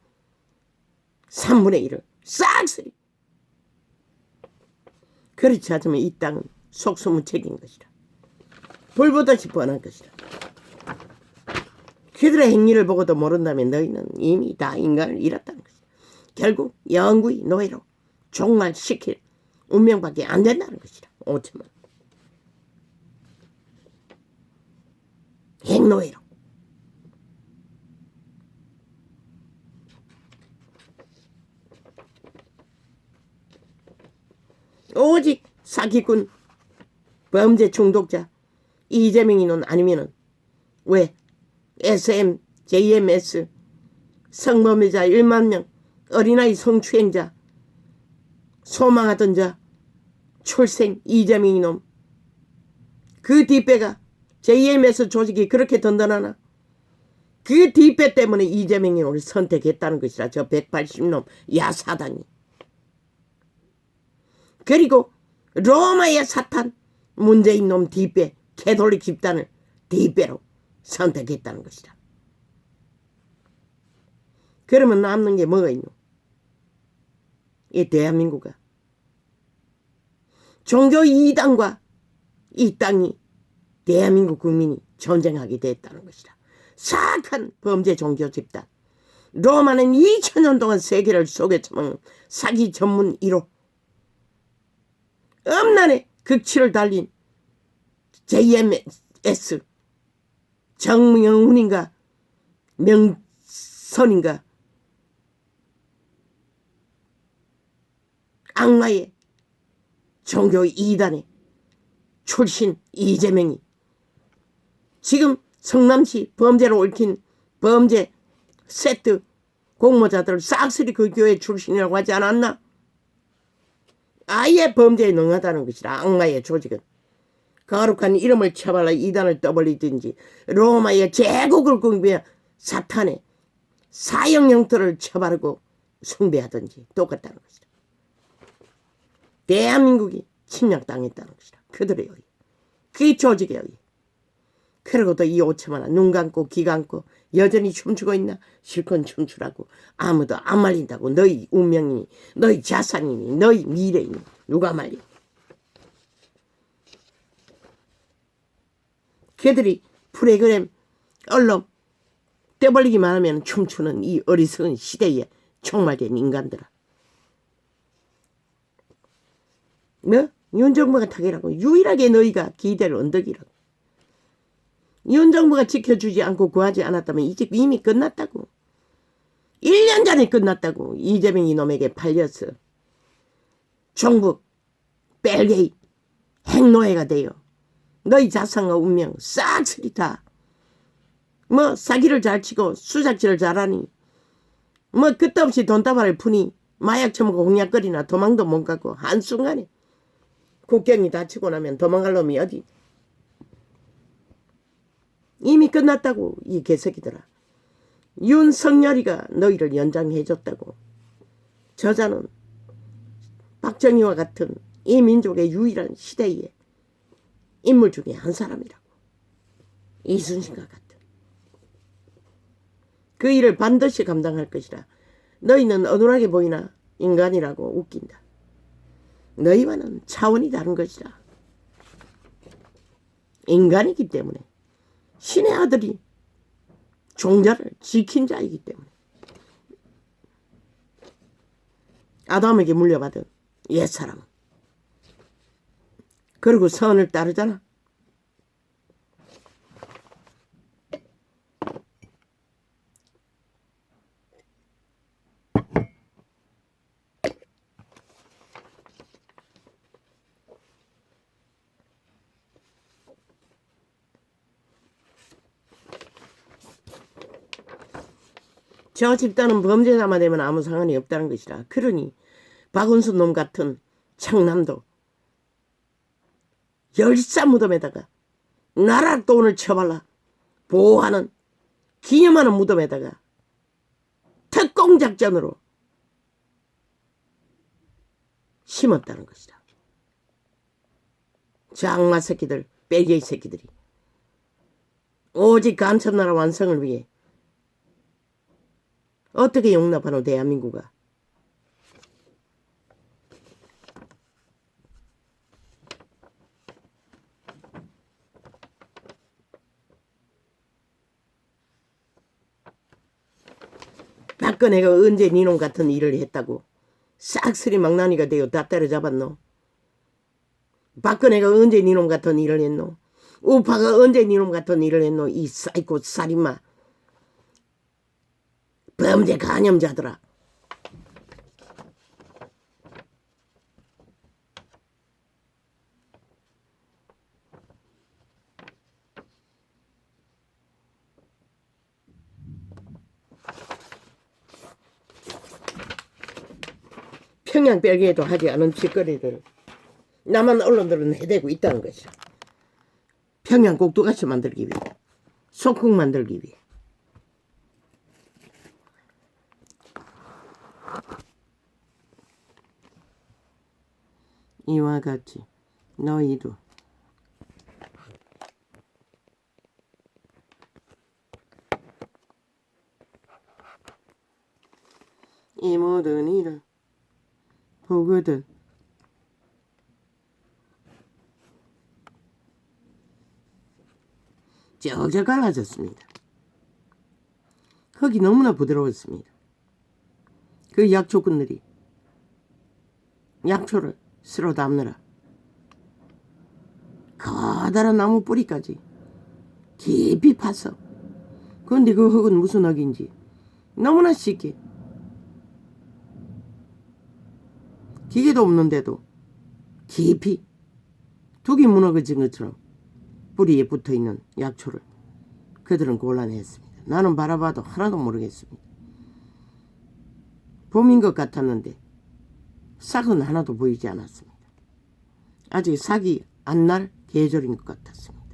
3분의 1을 싹쓸이. 그렇지 않으면 이 땅은 속수무책인 것이다. 불보듯이 뻔한 것이다. 그들의 행위를 보고도 모른다면 너희는 이미 다 인간을 잃었다는 것이다. 결국 영구히 노예로 종말시킬 운명밖에 안 된다는 것이다. 5천만. 행노예로. 오직 사기꾼, 범죄 중독자, 이재명이는 아니면은 왜 SM, JMS, 성범죄자 1만 명, 어린아이 성추행자, 소망하던 자, 출생 이재명 이놈. 그 뒷배가 JMS 조직이 그렇게 든든하나? 그 뒷배 때문에 이재명 이놈을 선택했다는 것이라. 저 180놈 야사당이. 그리고 로마의 사탄 문재인 놈 뒷배 캐톨릭 집단을 뒷배로 선택했다는 것이다. 그러면 남는 게 뭐가 있노? 이 대한민국아. 종교 이단과 이 땅이 대한민국 국민이 전쟁하게 됐다는 것이다. 사악한 범죄 종교 집단. 로마는 2000년 동안 세계를 속에 처먹는 사기 전문 1호. 엄난의 극치를 달린 JMS 정명훈인가 명선인가 악마의 종교 이단의 출신 이재명이 지금 성남시 범죄로 얽힌 범죄 세트 공모자들을 싹쓸이 그 교회 출신이라고 하지 않았나? 아예 범죄에 능하다는 것이라. 악마의 조직은 거룩한 이름을 쳐발라 이단을 떠벌리든지 로마의 제국을 숭배한 사탄의 사형 영토를 쳐바르고 숭배하든지 똑같다는 것이다. 대한민국이 침략당했다는 것이다. 그들의 의의. 그 조직의 의의. 그러고도 이 5천만 원 눈 감고 귀 감고 여전히 춤추고 있나? 실컷 춤추라고. 아무도 안 말린다고. 너희 운명이니 너희 자산이니 너희 미래이니 누가 말려. 걔들이 프로그램 언론 떼벌리기만 하면 춤추는 이 어리석은 시대에 총말된 인간들아. 뭐? 윤 정부가 타기라고. 유일하게 너희가 기대를 언덕이라고. 윤 정부가 지켜주지 않고 구하지 않았다면 이 집 이미 끝났다고. 1년 전에 끝났다고. 이재명 이놈에게 팔려서 종북 벨게이 핵노예가 되어 너희 자산과 운명 싹쓸이 다 뭐 사기를 잘 치고 수작질을 잘하니 뭐 끝없이 돈다발을 푸니 마약 처먹고 공약거리나 도망도 못 가고 한순간에 국경이 닫히고 나면 도망갈 놈이 어디. 이미 끝났다고 이 개새끼들아. 윤석열이가 너희를 연장해줬다고. 저자는 박정희와 같은 이 민족의 유일한 시대의 인물 중에 한 사람이라고. 이순신과 같은. 그 일을 반드시 감당할 것이라. 너희는 어눌하게 보이나 인간이라고 웃긴다. 너희와는 차원이 다른 것이라. 인간이기 때문에 신의 아들이 종자를 지킨 자이기 때문에 아담에게 물려받은 옛사람은. 그리고 선을 따르잖아. 저 집단은 범죄자만 되면 아무 상관이 없다는 것이라. 그러니 박은수 놈 같은 청남도 열사 무덤에다가 나라 돈을 쳐발라 보호하는 기념하는 무덤에다가 특공작전으로 심었다는 것이다. 저 악마 새끼들, 빼개이 새끼들이 오직 간첩나라 완성을 위해 어떻게 용납하노 대한민국아. 박근혜가 언제 니놈 같은 일을 했다고 싹쓸이 망나니가 되어 다 때려잡았노. 박근혜가 언제 니놈 같은 일을 했노. 우파가 언제 니놈 같은 일을 했노. 이 사이코 살인마 범죄 간염자들아. 평양 벨기에도 하지 않은 짓거리를 남한 언론들은 해대고 있다는 것이죠. 평양 꼭두가시 만들기 위해, 속국 만들기 위해. 이와 같이 너희도 이 모든 일을 보거든 쩍쩍 갈라졌습니다. 흙이 너무나 부드러웠습니다. 그 약초꾼들이 약초를 쓸어 담느라 커다란 나무 뿌리까지 깊이 팠어. 그런데 그 흙은 무슨 흙인지 너무나 쉽게, 기계도 없는데도 깊이 둑이 무너진 것처럼 뿌리에 붙어있는 약초를 그들은 골라냈습니다. 나는 바라봐도 하나도 모르겠습니다. 봄인 것 같았는데 싹은 하나도 보이지 않았습니다. 아직 싹이 안 날 계절인 것 같았습니다.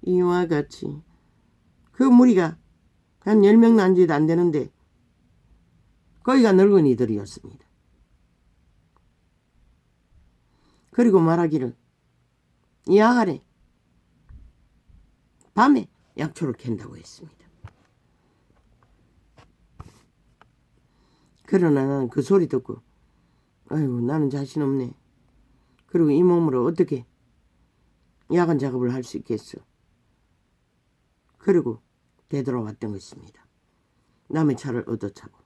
이와 같이 그 무리가 한 10명 난지도 안 되는데 거기가 늙은이들이었습니다. 그리고 말하기를 이 아가래 밤에 약초를 캔다고 했습니다. 그러나 나는 그 소리 듣고 아이고 나는 자신 없네. 그리고 이 몸으로 어떻게 야간 작업을 할 수 있겠어. 그리고 되돌아왔던 것입니다. 남의 차를 얻어차고.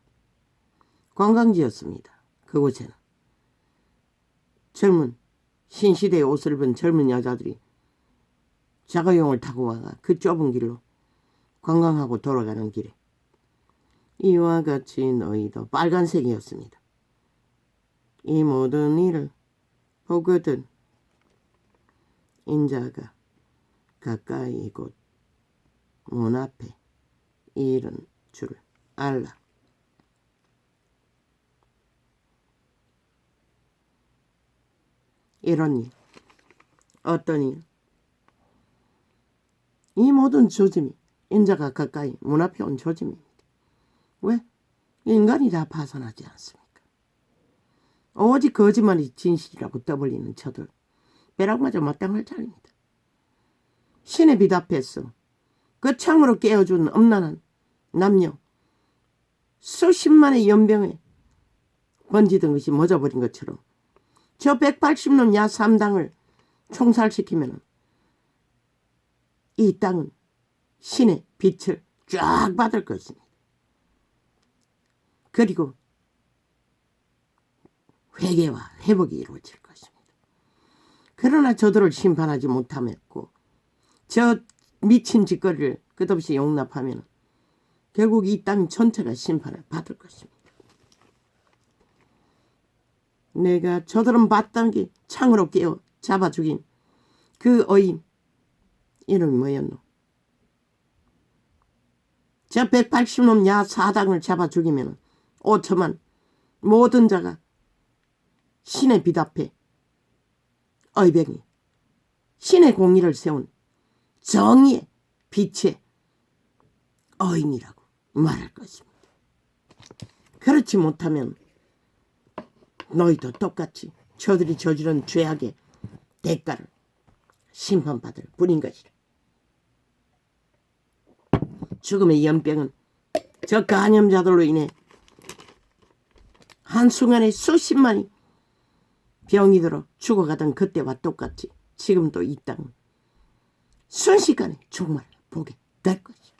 관광지였습니다. 그곳에는 젊은 신시대의 옷을 입은 젊은 여자들이 자가용을 타고 와가 그 좁은 길로 관광하고 돌아가는 길에 이와 같이 너희도 빨간색이었습니다. 이 모든 일을 보거든 인자가 가까이 곧 문 앞에 이른 줄 알라. 이런 일, 어떤 일, 이 모든 조짐이 인자가 가까이 문 앞에 온 조짐입니다. 왜? 인간이 다 파산하지 않습니까? 오직 거짓말이 진실이라고 떠벌리는 저들 벼락마저 마땅할 자입니다. 신의 빛 앞에서 그 창으로 깨어준 엄란한 남녀 수십만의 연병에 번지던 것이 멎어버린 것처럼 저 180놈 야3당을 총살시키면 이 땅은 신의 빛을 쫙 받을 것입니다. 그리고 회개와 회복이 이루어질 것입니다. 그러나 저들을 심판하지 못하였고 저 미친 짓거리를 끝없이 용납하면 결국 이 땅 전체가 심판을 받을 것입니다. 내가 저들은 마땅히 창으로 깨어 잡아 죽인 그 어인 이름이 뭐였노? 저 180놈 야 사당을 잡아 죽이면 5천만 모든 자가 신의 빛 앞에 의병이 신의 공의를 세운 정의의 빛의 어인이라고 말할 것입니다. 그렇지 못하면 너희도 똑같이 저들이 저지른 죄악의 대가를 심판받을 뿐인 것이라. 죽음의 연병은 저 간염자들로 인해 한순간에 수십만이 병이 들어 죽어가던 그때와 똑같이 지금도 이 땅은 순식간에 종말을 보게 될 것이야.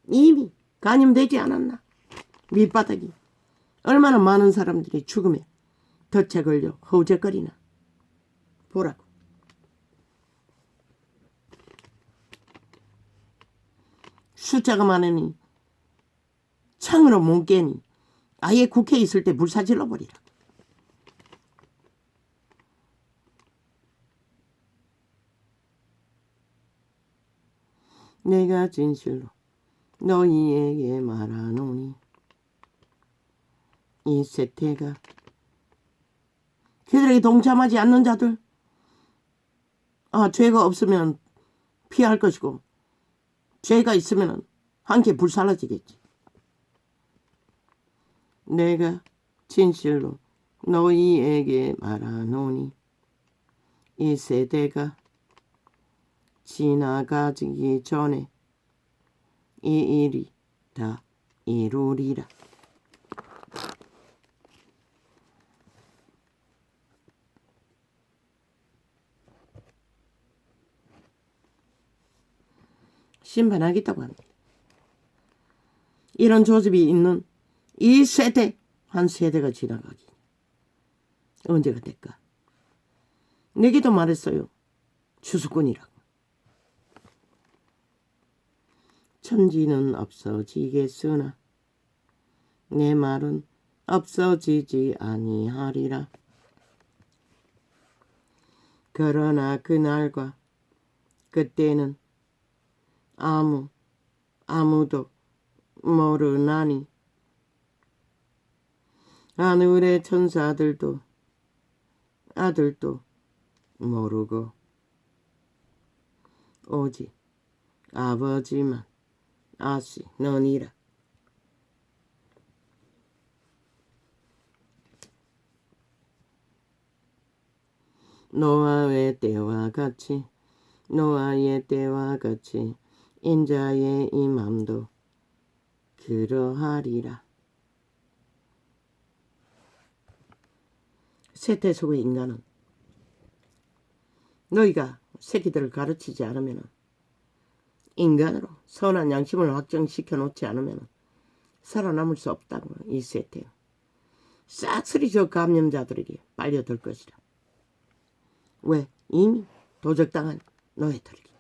이미 간염되지 않았나? 밑바닥이 얼마나 많은 사람들이 죽음에 덫에 걸려 허우적거리나 보라고. 숫자가 많으니 창으로 못 깨니 아예 국회에 있을 때 불사질러 버리라. 내가 진실로 너희에게 말하노니 이 세태가 그들에게 동참하지 않는 자들 죄가 없으면 피할 것이고 죄가 있으면 함께 불살라지겠지. 내가 진실로 너희에게 말하노니 이 세대가 지나가기 전에 이 일이 다 이루리라. 심판하겠다고 합니다. 이런 조집이 있는 이 세대, 한 세대가 지나가기 언제가 될까? 내게도 말했어요. 추수꾼이라고. 천지는 없어지겠으나 내 말은 없어지지 아니하리라. 그러나 그날과 그때는 아무도 모르나니 하늘의 천사들도 아들도 모르고 오직 아버지만 아시느니라. 노아의 때와 같이 인자의 임함도 그러하리라. 세태 속의 인간은 너희가 새끼들을 가르치지 않으면 인간으로 선한 양심을 확정시켜 놓지 않으면 살아남을 수 없다고. 이 세태 싹쓸이 저 감염자들에게 빨려들 것이라. 왜? 이미 도적당한 너희들이기 때문에.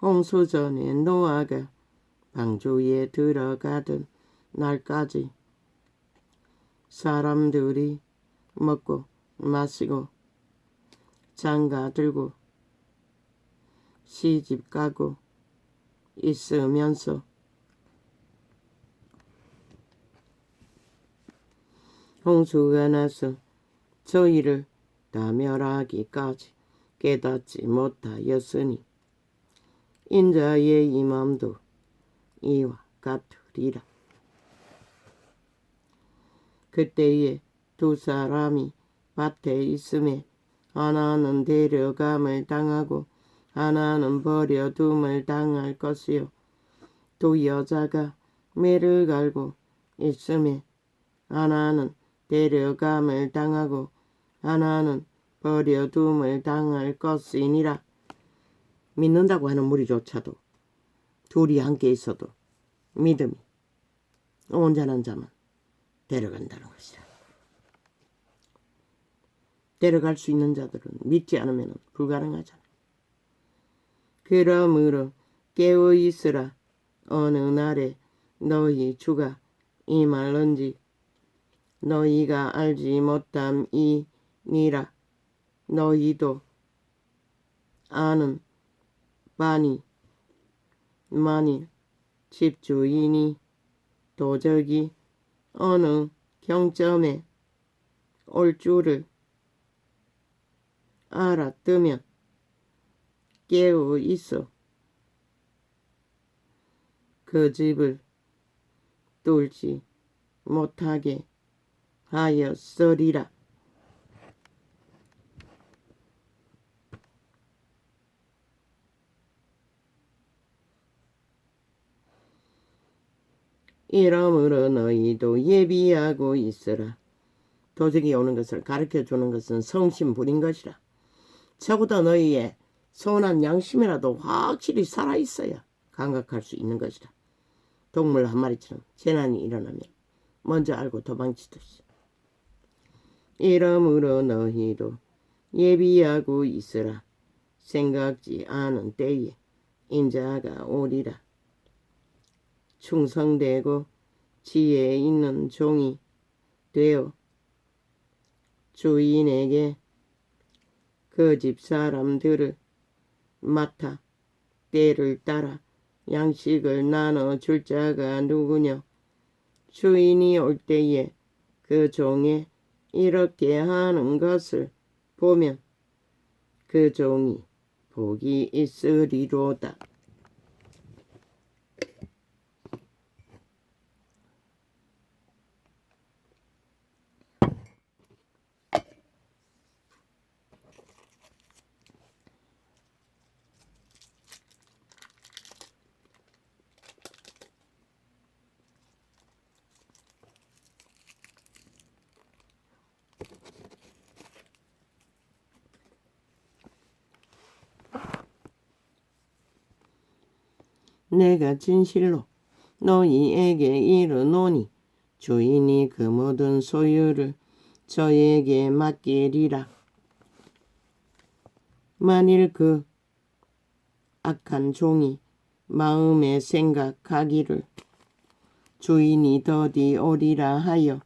홍수 전에 노아가 방주에 들어가던 날까지 사람들이 먹고 마시고 장가 들고 시집 가고 있으면서 홍수가 나서 저희를 다 멸하기까지 깨닫지 못하였으니 인자의 임함도 이와 같으리라. 그때에 두 사람이 밭에 있음에 하나는 데려감을 당하고 하나는 버려둠을 당할 것이요 두 여자가 매를 갈고 있음에 하나는 데려감을 당하고 하나는 버려둠을 당할 것이니라. 믿는다고 하는 무리조차도 둘이 함께 있어도 믿음이 온전한 자만 데려간다는 것이라. 데려갈 수 있는 자들은 믿지 않으면 불가능하잖아. 그러므로 깨어 있으라. 어느 날에 너희 주가 임할런지 너희가 알지 못함이니라. 너희도 아는 바니 만일 집주인이 도적이 어느 경점에 올 줄을 알았으면 깨어 있어 그 집을 뚫지 못하게 하였으리라. 이러므로 너희도 예비하고 있으라. 도적이 오는 것을 가르쳐주는 것은 성심부린 것이라. 적어도 너희의 선한 양심이라도 확실히 살아있어야 감각할 수 있는 것이라. 동물 한 마리처럼 재난이 일어나면 먼저 알고 도망치듯이. 이러므로 너희도 예비하고 있으라. 생각지 않은 때에 인자가 오리라. 충성되고 지혜 있는 종이 되어 주인에게 그 집 사람들을 맡아 때를 따라 양식을 나눠줄 자가 누구냐. 주인이 올 때에 그 종에 이렇게 하는 것을 보면 그 종이 복이 있으리로다. 내가 진실로 너희에게 이르노니 주인이 그 모든 소유를 저에게 맡기리라. 만일 그 악한 종이 마음에 생각하기를 주인이 더디 오리라 하여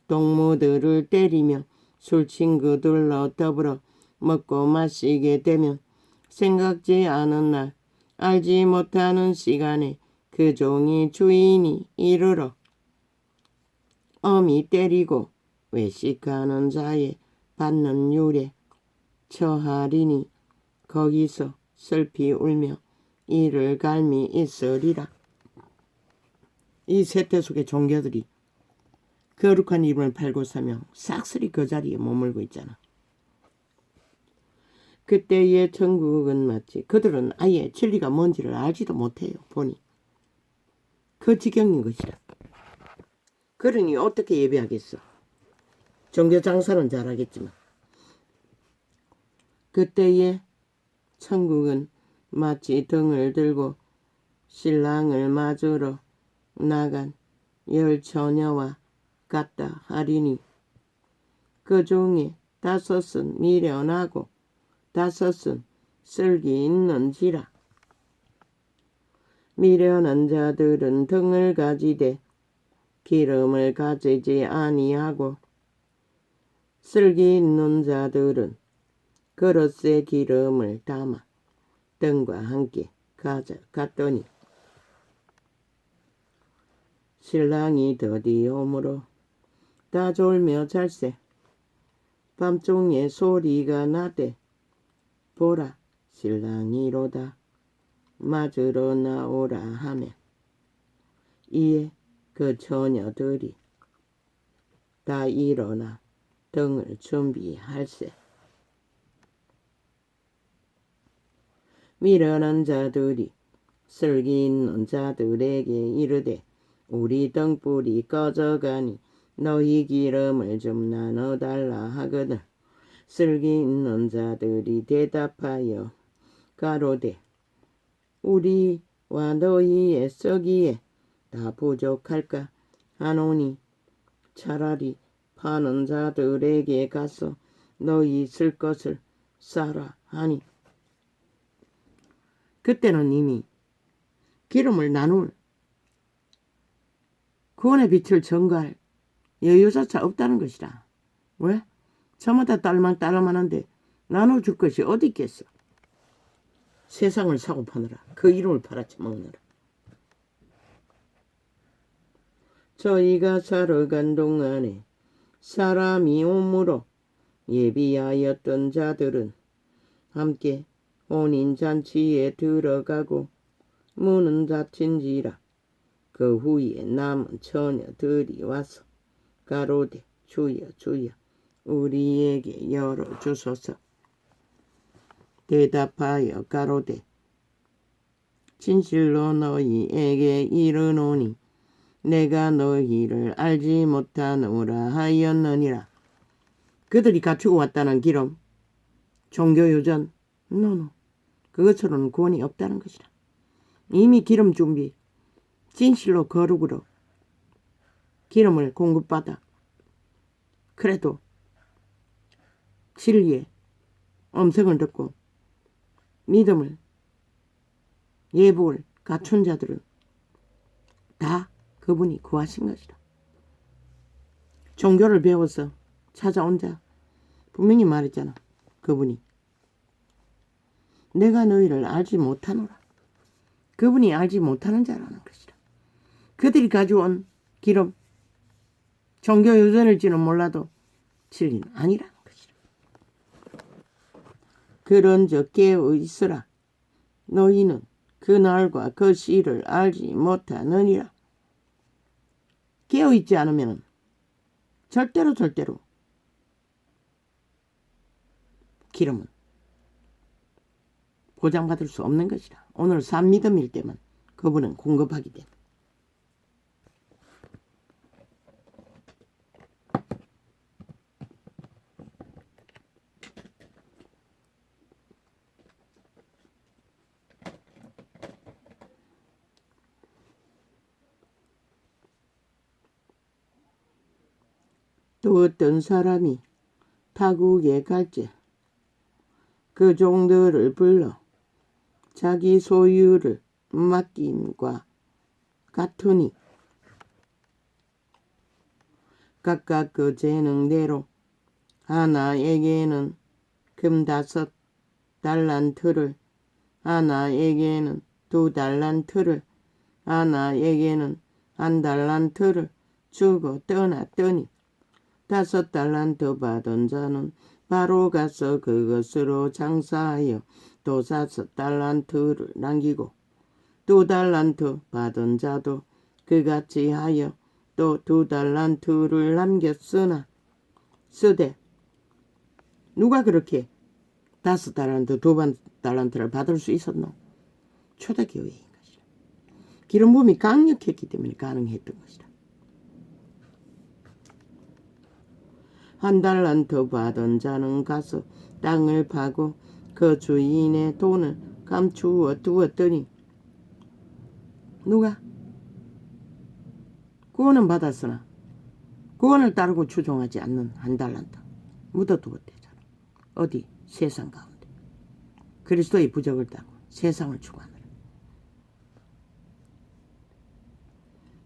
동무들을 때리며 술친구들로 더불어 먹고 마시게 되면 생각지 않은 날 알지 못하는 시간에 그 종이 주인이 이르러 엄히 때리고 외식하는 자의 받는 율에 처하리니 거기서 슬피 울며 이를 갈미 있으리라. 이 세태 속의 종교들이 거룩한 이름을 팔고 사며 싹쓸이 그 자리에 머물고 있잖아. 그때의 천국은 마치 그들은 아예 진리가 뭔지를 알지도 못해요. 보니 그 지경인 것이라. 그러니 어떻게 예배하겠어. 종교 장사는 잘하겠지만 그때의 천국은 마치 등을 들고 신랑을 맞으러 나간 열 처녀와 같다 하리니 그 중에 5은 미련하고 5은 슬기 있는지라. 미련한 자들은 등을 가지되 기름을 가지지 아니하고 슬기 있는 자들은 그릇에 기름을 담아 등과 함께 가져갔더니 신랑이 더디 오므로 다 졸며 잘세. 밤중에 소리가 나되 보라 신랑이로다 맞으러 나오라 하매 이에 그 처녀들이 다 일어나 등을 준비할세. 미련한 자들이 슬기 있는 자들에게 이르되 우리 등불이 꺼져가니 너희 기름을 좀 나눠달라 하거늘 슬기 있는 자들이 대답하여 가로되 우리와 너희의 썩이에 다 부족할까 하노니 차라리 파는 자들에게 가서 너희 쓸 것을 싸라 하니 그때는 이미 기름을 나눌 구원의 빛을 전가할 여유조차 없다는 것이라. 왜? 저마다 딸랑딸랑하는데 나눠줄 것이 어디 있겠어. 세상을 사고 파느라 그 이름을 팔아쳐먹느라. 저희가 살아간 동안에 사람이 오므로 예비하였던 자들은 함께 혼인잔치에 들어가고 문은 닫힌지라. 그 후에 남은 처녀들이 와서 가로되 주여 주여 우리에게 열어주소서. 대답하여 가로되 진실로 너희에게 이르노니 내가 너희를 알지 못하노라 하였느니라. 그들이 갖추고 왔다는 기름, 종교유전, 노노. 그것으로는 구원이 없다는 것이라. 이미 기름 준비, 진실로 거룩으로 기름을 공급받아 그래도 진리의 음성을 듣고 믿음을 예복을 갖춘 자들은 다 그분이 구하신 것이라. 종교를 배워서 찾아온 자 분명히 말했잖아. 그분이 내가 너희를 알지 못하노라. 그분이 알지 못하는 자라는 것이라. 그들이 가져온 기름 종교 유전일지는 몰라도 진리는 아니라는 것이라. 그런즉 깨어 있으라. 너희는 그 날과 그 시를 알지 못하느니라. 깨어있지 않으면 절대로 기름은 보장받을 수 없는 것이라. 오늘 산 믿음일 때만 그분은 공급하기 때문에. 또 어떤 사람이 타국에 갈지 그 종들을 불러 자기 소유를 맡김과 같으니 각각 그 재능대로 하나에게는 금 5달란트를, 하나에게는 2달란트를, 하나에게는 1달란트를 주고 떠났더니 5달란트 받은 자는 바로 가서 그것으로 장사하여 또 5달란트를 남기고 2달란트 받은 자도 그같이 하여 또 2달란트를 남겼으나 쓰되 누가 그렇게 5달란트 2달란트를 받을 수 있었노? 초대교회인 것이라. 기름 부음이 강력했기 때문에 가능했던 것이라. 1달란트 받은 자는 가서 땅을 파고 그 주인의 돈을 감추어 두었더니 누가? 구원은 받았으나 구원을 따르고 추종하지 않는 1달란트 묻어두었대잖아. 어디? 세상 가운데. 그리스도의 부적을 따고 세상을 추구하느라.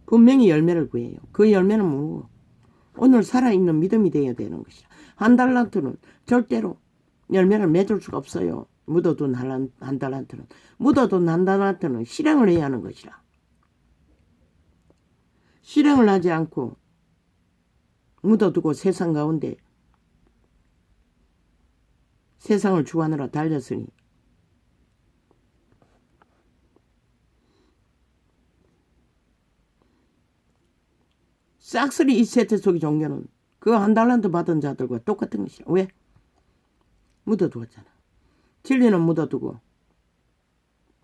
분명히 열매를 구해요. 그 열매는 뭐고? 오늘 살아있는 믿음이 되어야 되는 것이라. 1달란트는 절대로 열매를 맺을 수가 없어요. 묻어둔 1달란트는. 묻어둔 1달란트는 실행을 해야 하는 것이라. 실행을 하지 않고 묻어두고 세상 가운데 세상을 추구하느라 달렸으니 싹쓸이 이 세대 속의 종교는 그 1달란트 받은 자들과 똑같은 것이라. 왜? 묻어두었잖아. 진리는 묻어두고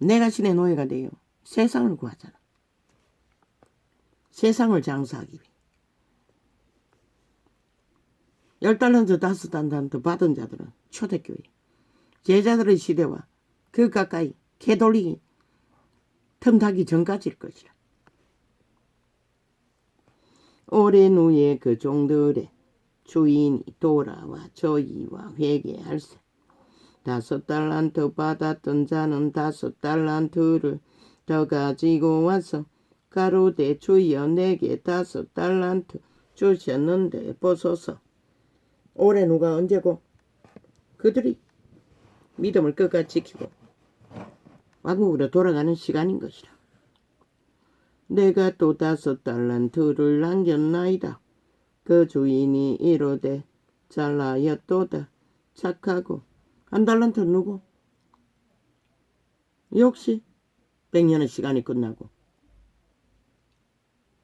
내가 신의 노예가 되어 세상을 구하잖아. 세상을 장사하기 위해. 10달란트 5달란트 받은 자들은 초대교회 제자들의 시대와 그 가까이 개돌리기 틈타기 전까지일 것이라. 오랜 후에 그 종들의 주인이 돌아와 저희와 회개할세. 5달란트 받았던 자는 5달란트를 더 가지고 와서 가로되 주여 내게 5달란트 주셨는데 보소서. 오랜 후가 언제고? 그들이 믿음을 끝까지 지키고 왕국으로 돌아가는 시간인 것이라. 내가 또 5달란트를 남겼나이다. 그 주인이 이르되 잘하였도다. 착하고. 1달란트 누구? 역시 100년의 시간이 끝나고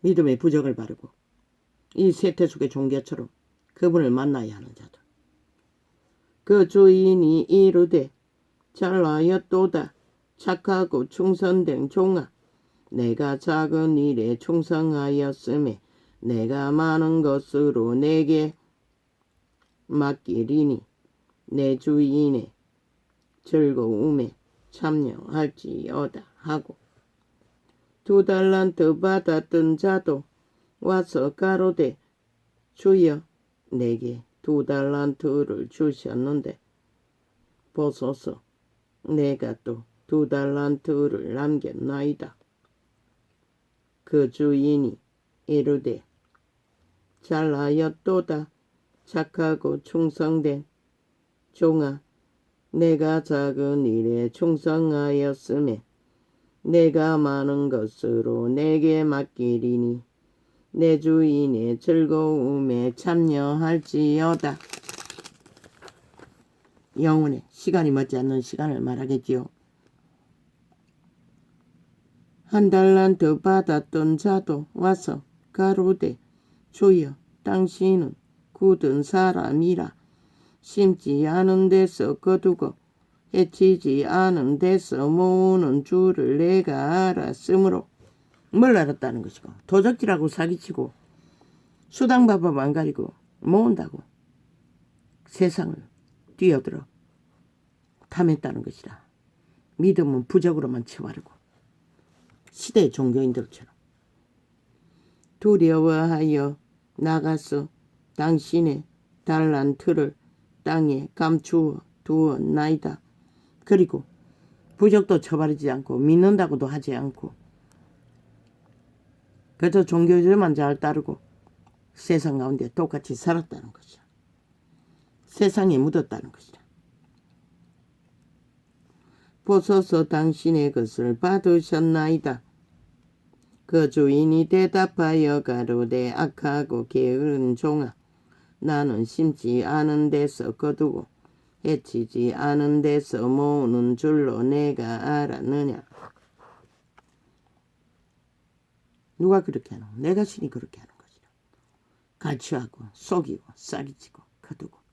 믿음의 부적을 바르고 이 세태속의 종교처럼 그분을 만나야 하는 자들. 그 주인이 이르되 잘하였도다. 착하고 충성된 종아, 내가 작은 일에 충성하였음에 내가 많은 것으로 내게 맡기리니 내 주인의 즐거움에 참여할지어다 하고 2달란트 받았던 자도 와서 가로되 주여 내게 2달란트를 주셨는데 보소서 내가 또 2달란트를 남겼나이다. 그 주인이 이르되 잘하였도다. 착하고 충성된 종아, 내가 작은 일에 충성하였음에 내가 많은 것으로 내게 맡기리니 내 주인의 즐거움에 참여할지어다. 영혼의 시간이 머지않는 시간을 말하겠지요. 1달란트 받았던 자도 와서 가로되 주여 당신은 굳은 사람이라 심지 않은 데서 거두고 해치지 않은 데서 모으는 줄을 내가 알았으므로 뭘 알았다는 것이고 도적질하고 사기치고 수당바법 안 가리고 모은다고 세상을 뛰어들어 탐했다는 것이라. 믿음은 부적으로만 채워르고 시대의 종교인들처럼 두려워하여 나가서 당신의 달란트를 땅에 감추어 두었나이다. 그리고 부적도 처바르지 않고 믿는다고도 하지 않고 그저 종교들만 잘 따르고 세상 가운데 똑같이 살았다는 것이야. 세상에 묻었다는 것이야. 보소서 당신의 것을 받으셨나이다. 그 주인이 대답하여 가로되 악하고 게으른 종아, 나는 심지 않은 데서 거두고 해치지 않은 데서 모으는 줄로 내가 알았느냐. 누가 그렇게 하노? 내가 신이 그렇게 하는 것이라. 가치하고 속이고 사기치고 거두고.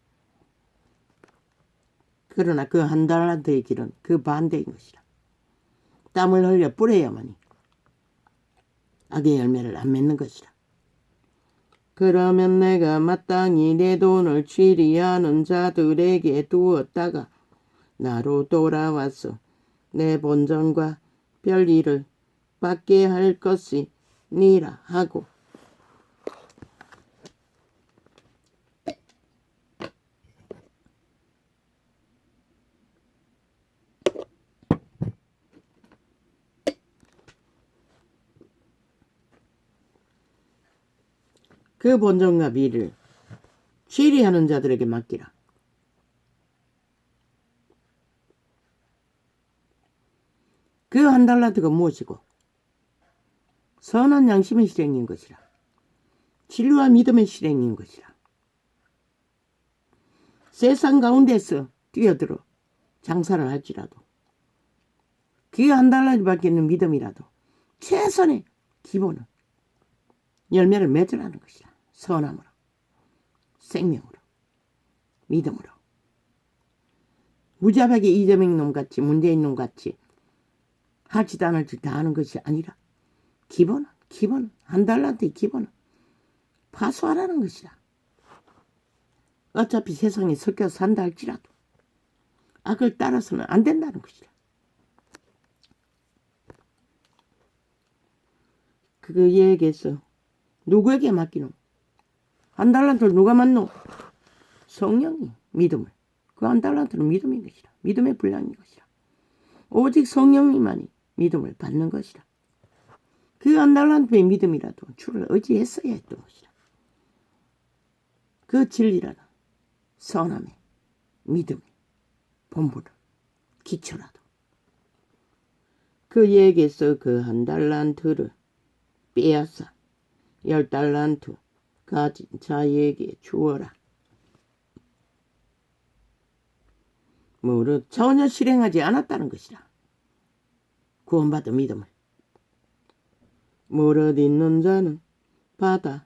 그러나 그 1달란트의 길은 그 반대인 것이라. 땀을 흘려 뿌려야만이 악의 열매를 안 맺는 것이라. 그러면 내가 마땅히 내 돈을 취리하는 자들에게 두었다가 나로 돌아와서 내 본전과 별일을 받게 할 것이니라 하고 그 본전과 비를 취리하는 자들에게 맡기라. 그 1달란트가 무엇이고? 선한 양심의 실행인 것이라. 진리와 믿음의 실행인 것이라. 세상 가운데서 뛰어들어 장사를 할지라도 그 1달란트 밖에 있는 믿음이라도 최선의 기본은 열매를 맺으라는 것이라. 선함으로, 생명으로, 믿음으로. 무자박에 이재명 놈같이 문재인 놈같이 할지도 안 할지 다 하는 것이 아니라 기본은 1달란트의 기본은 파수하라는 것이라. 어차피 세상에 섞여 산다 할지라도 악을 따라서는 안 된다는 것이라. 그에게서 누구에게 맡기노? 한 달란트를 누가 맡노? 성령이 믿음을. 그 한 달란트는 믿음인 것이라. 믿음의 분량인 것이라. 오직 성령님만이 믿음을 받는 것이라. 그 한 달란트의 믿음이라도 주를 의지했어야 했던 것이라. 그 진리라는 선함의 믿음의 본분을 기초라도 그에게서 그 한 달란트를 빼앗아 10달란트 가진 자에게 주어라. 무릇 전혀 실행하지 않았다는 것이라. 구원받은 믿음을. 무릇 있는 자는 받아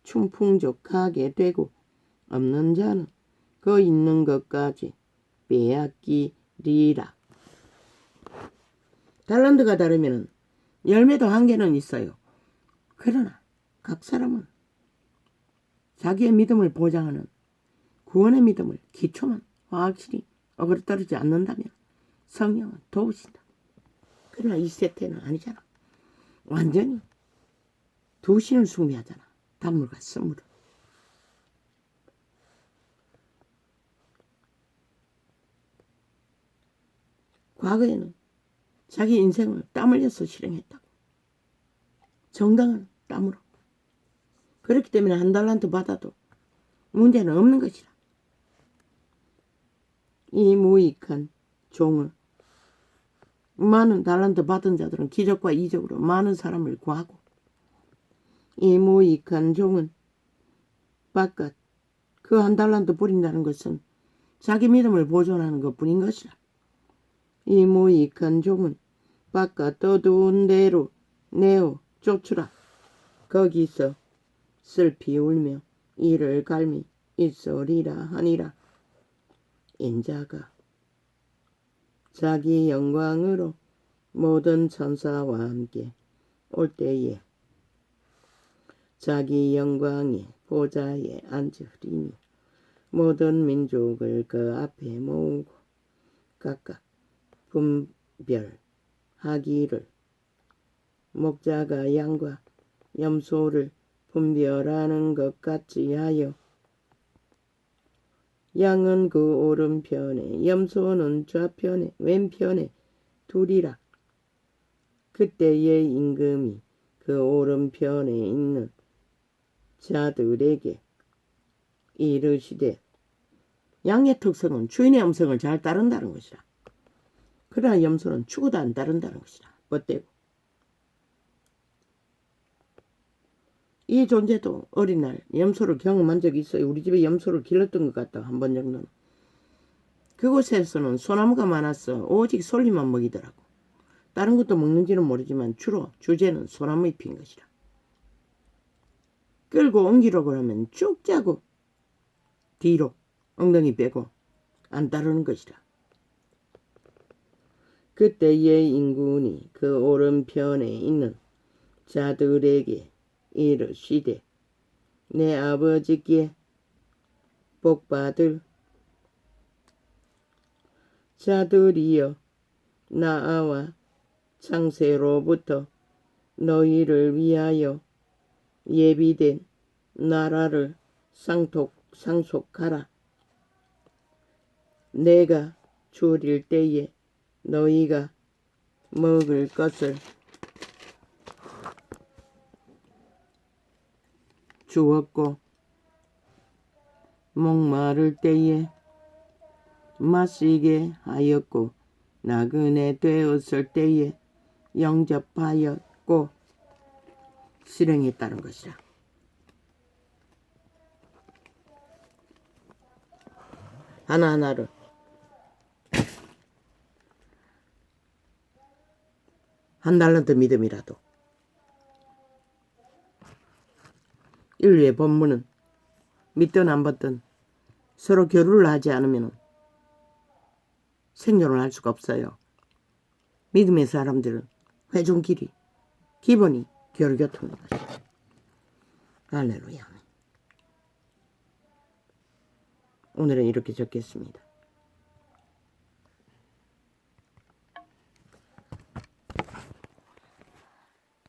충풍족하게 되고 없는 자는 그 있는 것까지 빼앗기리라. 달란트가 다르면 열매도 한계는 있어요. 그러나 각 사람은 자기의 믿음을 보장하는 구원의 믿음을 기초만 확실히 어그러뜨리지 않는다면 성령은 도우신다. 그러나 이 세태는 아니잖아. 완전히 두 신을 숭배하잖아. 단물과 선물을. 과거에는 자기 인생을 땀 흘려서 실행했다고. 정당한 땀으로. 그렇기 때문에 한 달란트 받아도 문제는 없는 것이라. 이 무익한 종을 많은 달란트 받은 자들은 기적과 이적으로 많은 사람을 구하고 이 무익한 종은 바깥 그 한 달란트 버린다는 것은 자기 믿음을 보존하는 것뿐인 것이라. 이 무익한 종은 바깥 어두운 데로 내어 쫓으라. 거기서 슬피 울며 이를 갈미 있으리라 하니라. 인자가 자기 영광으로 모든 천사와 함께 올 때에 자기 영광의 보좌에 앉으리니 모든 민족을 그 앞에 모으고 각각 분별하기를 목자가 양과 염소를 분별하는 것 같이 하여 양은 그 오른편에 염소는 좌편에 왼편에 두리라. 그때의 임금이 그 오른편에 있는 자들에게 이르시되 양의 특성은 주인의 음성을 잘 따른다는 것이라. 그러나 염소는 죽어도 안 따른다는 것이라. 뻗대고. 이 존재도 어린 날 염소를 경험한 적이 있어요. 우리 집에 염소를 길렀던 것 같다. 한 번 정도는. 그곳에서는 소나무가 많아서 오직 솔잎만 먹이더라고. 다른 것도 먹는지는 모르지만 주로 주제는 소나무 잎인 것이라. 끌고 옮기려고 하면 쭉 짜고 뒤로 엉덩이 빼고 안 따르는 것이라. 그때의 임금이 그 오른편에 있는 자들에게 이르시되 내 아버지께 복받을 자들이여 나와 창세로부터 너희를 위하여 예비된 나라를 상속하라. 내가 줄일 때에 너희가 먹을 것을 주었고 목마를 때에 마시게 하였고 나그네 되었을 때에 영접하였고 실행했다는 것이라. 하나하나를 한 달란트 믿음이라도 인류의 본문은 믿든 안 받든 서로 교류를 하지 않으면 생존을 할 수가 없어요. 믿음의 사람들은 회중끼리 기본이 교류교통인 것이다. 할렐루야. 오늘은 이렇게 적겠습니다.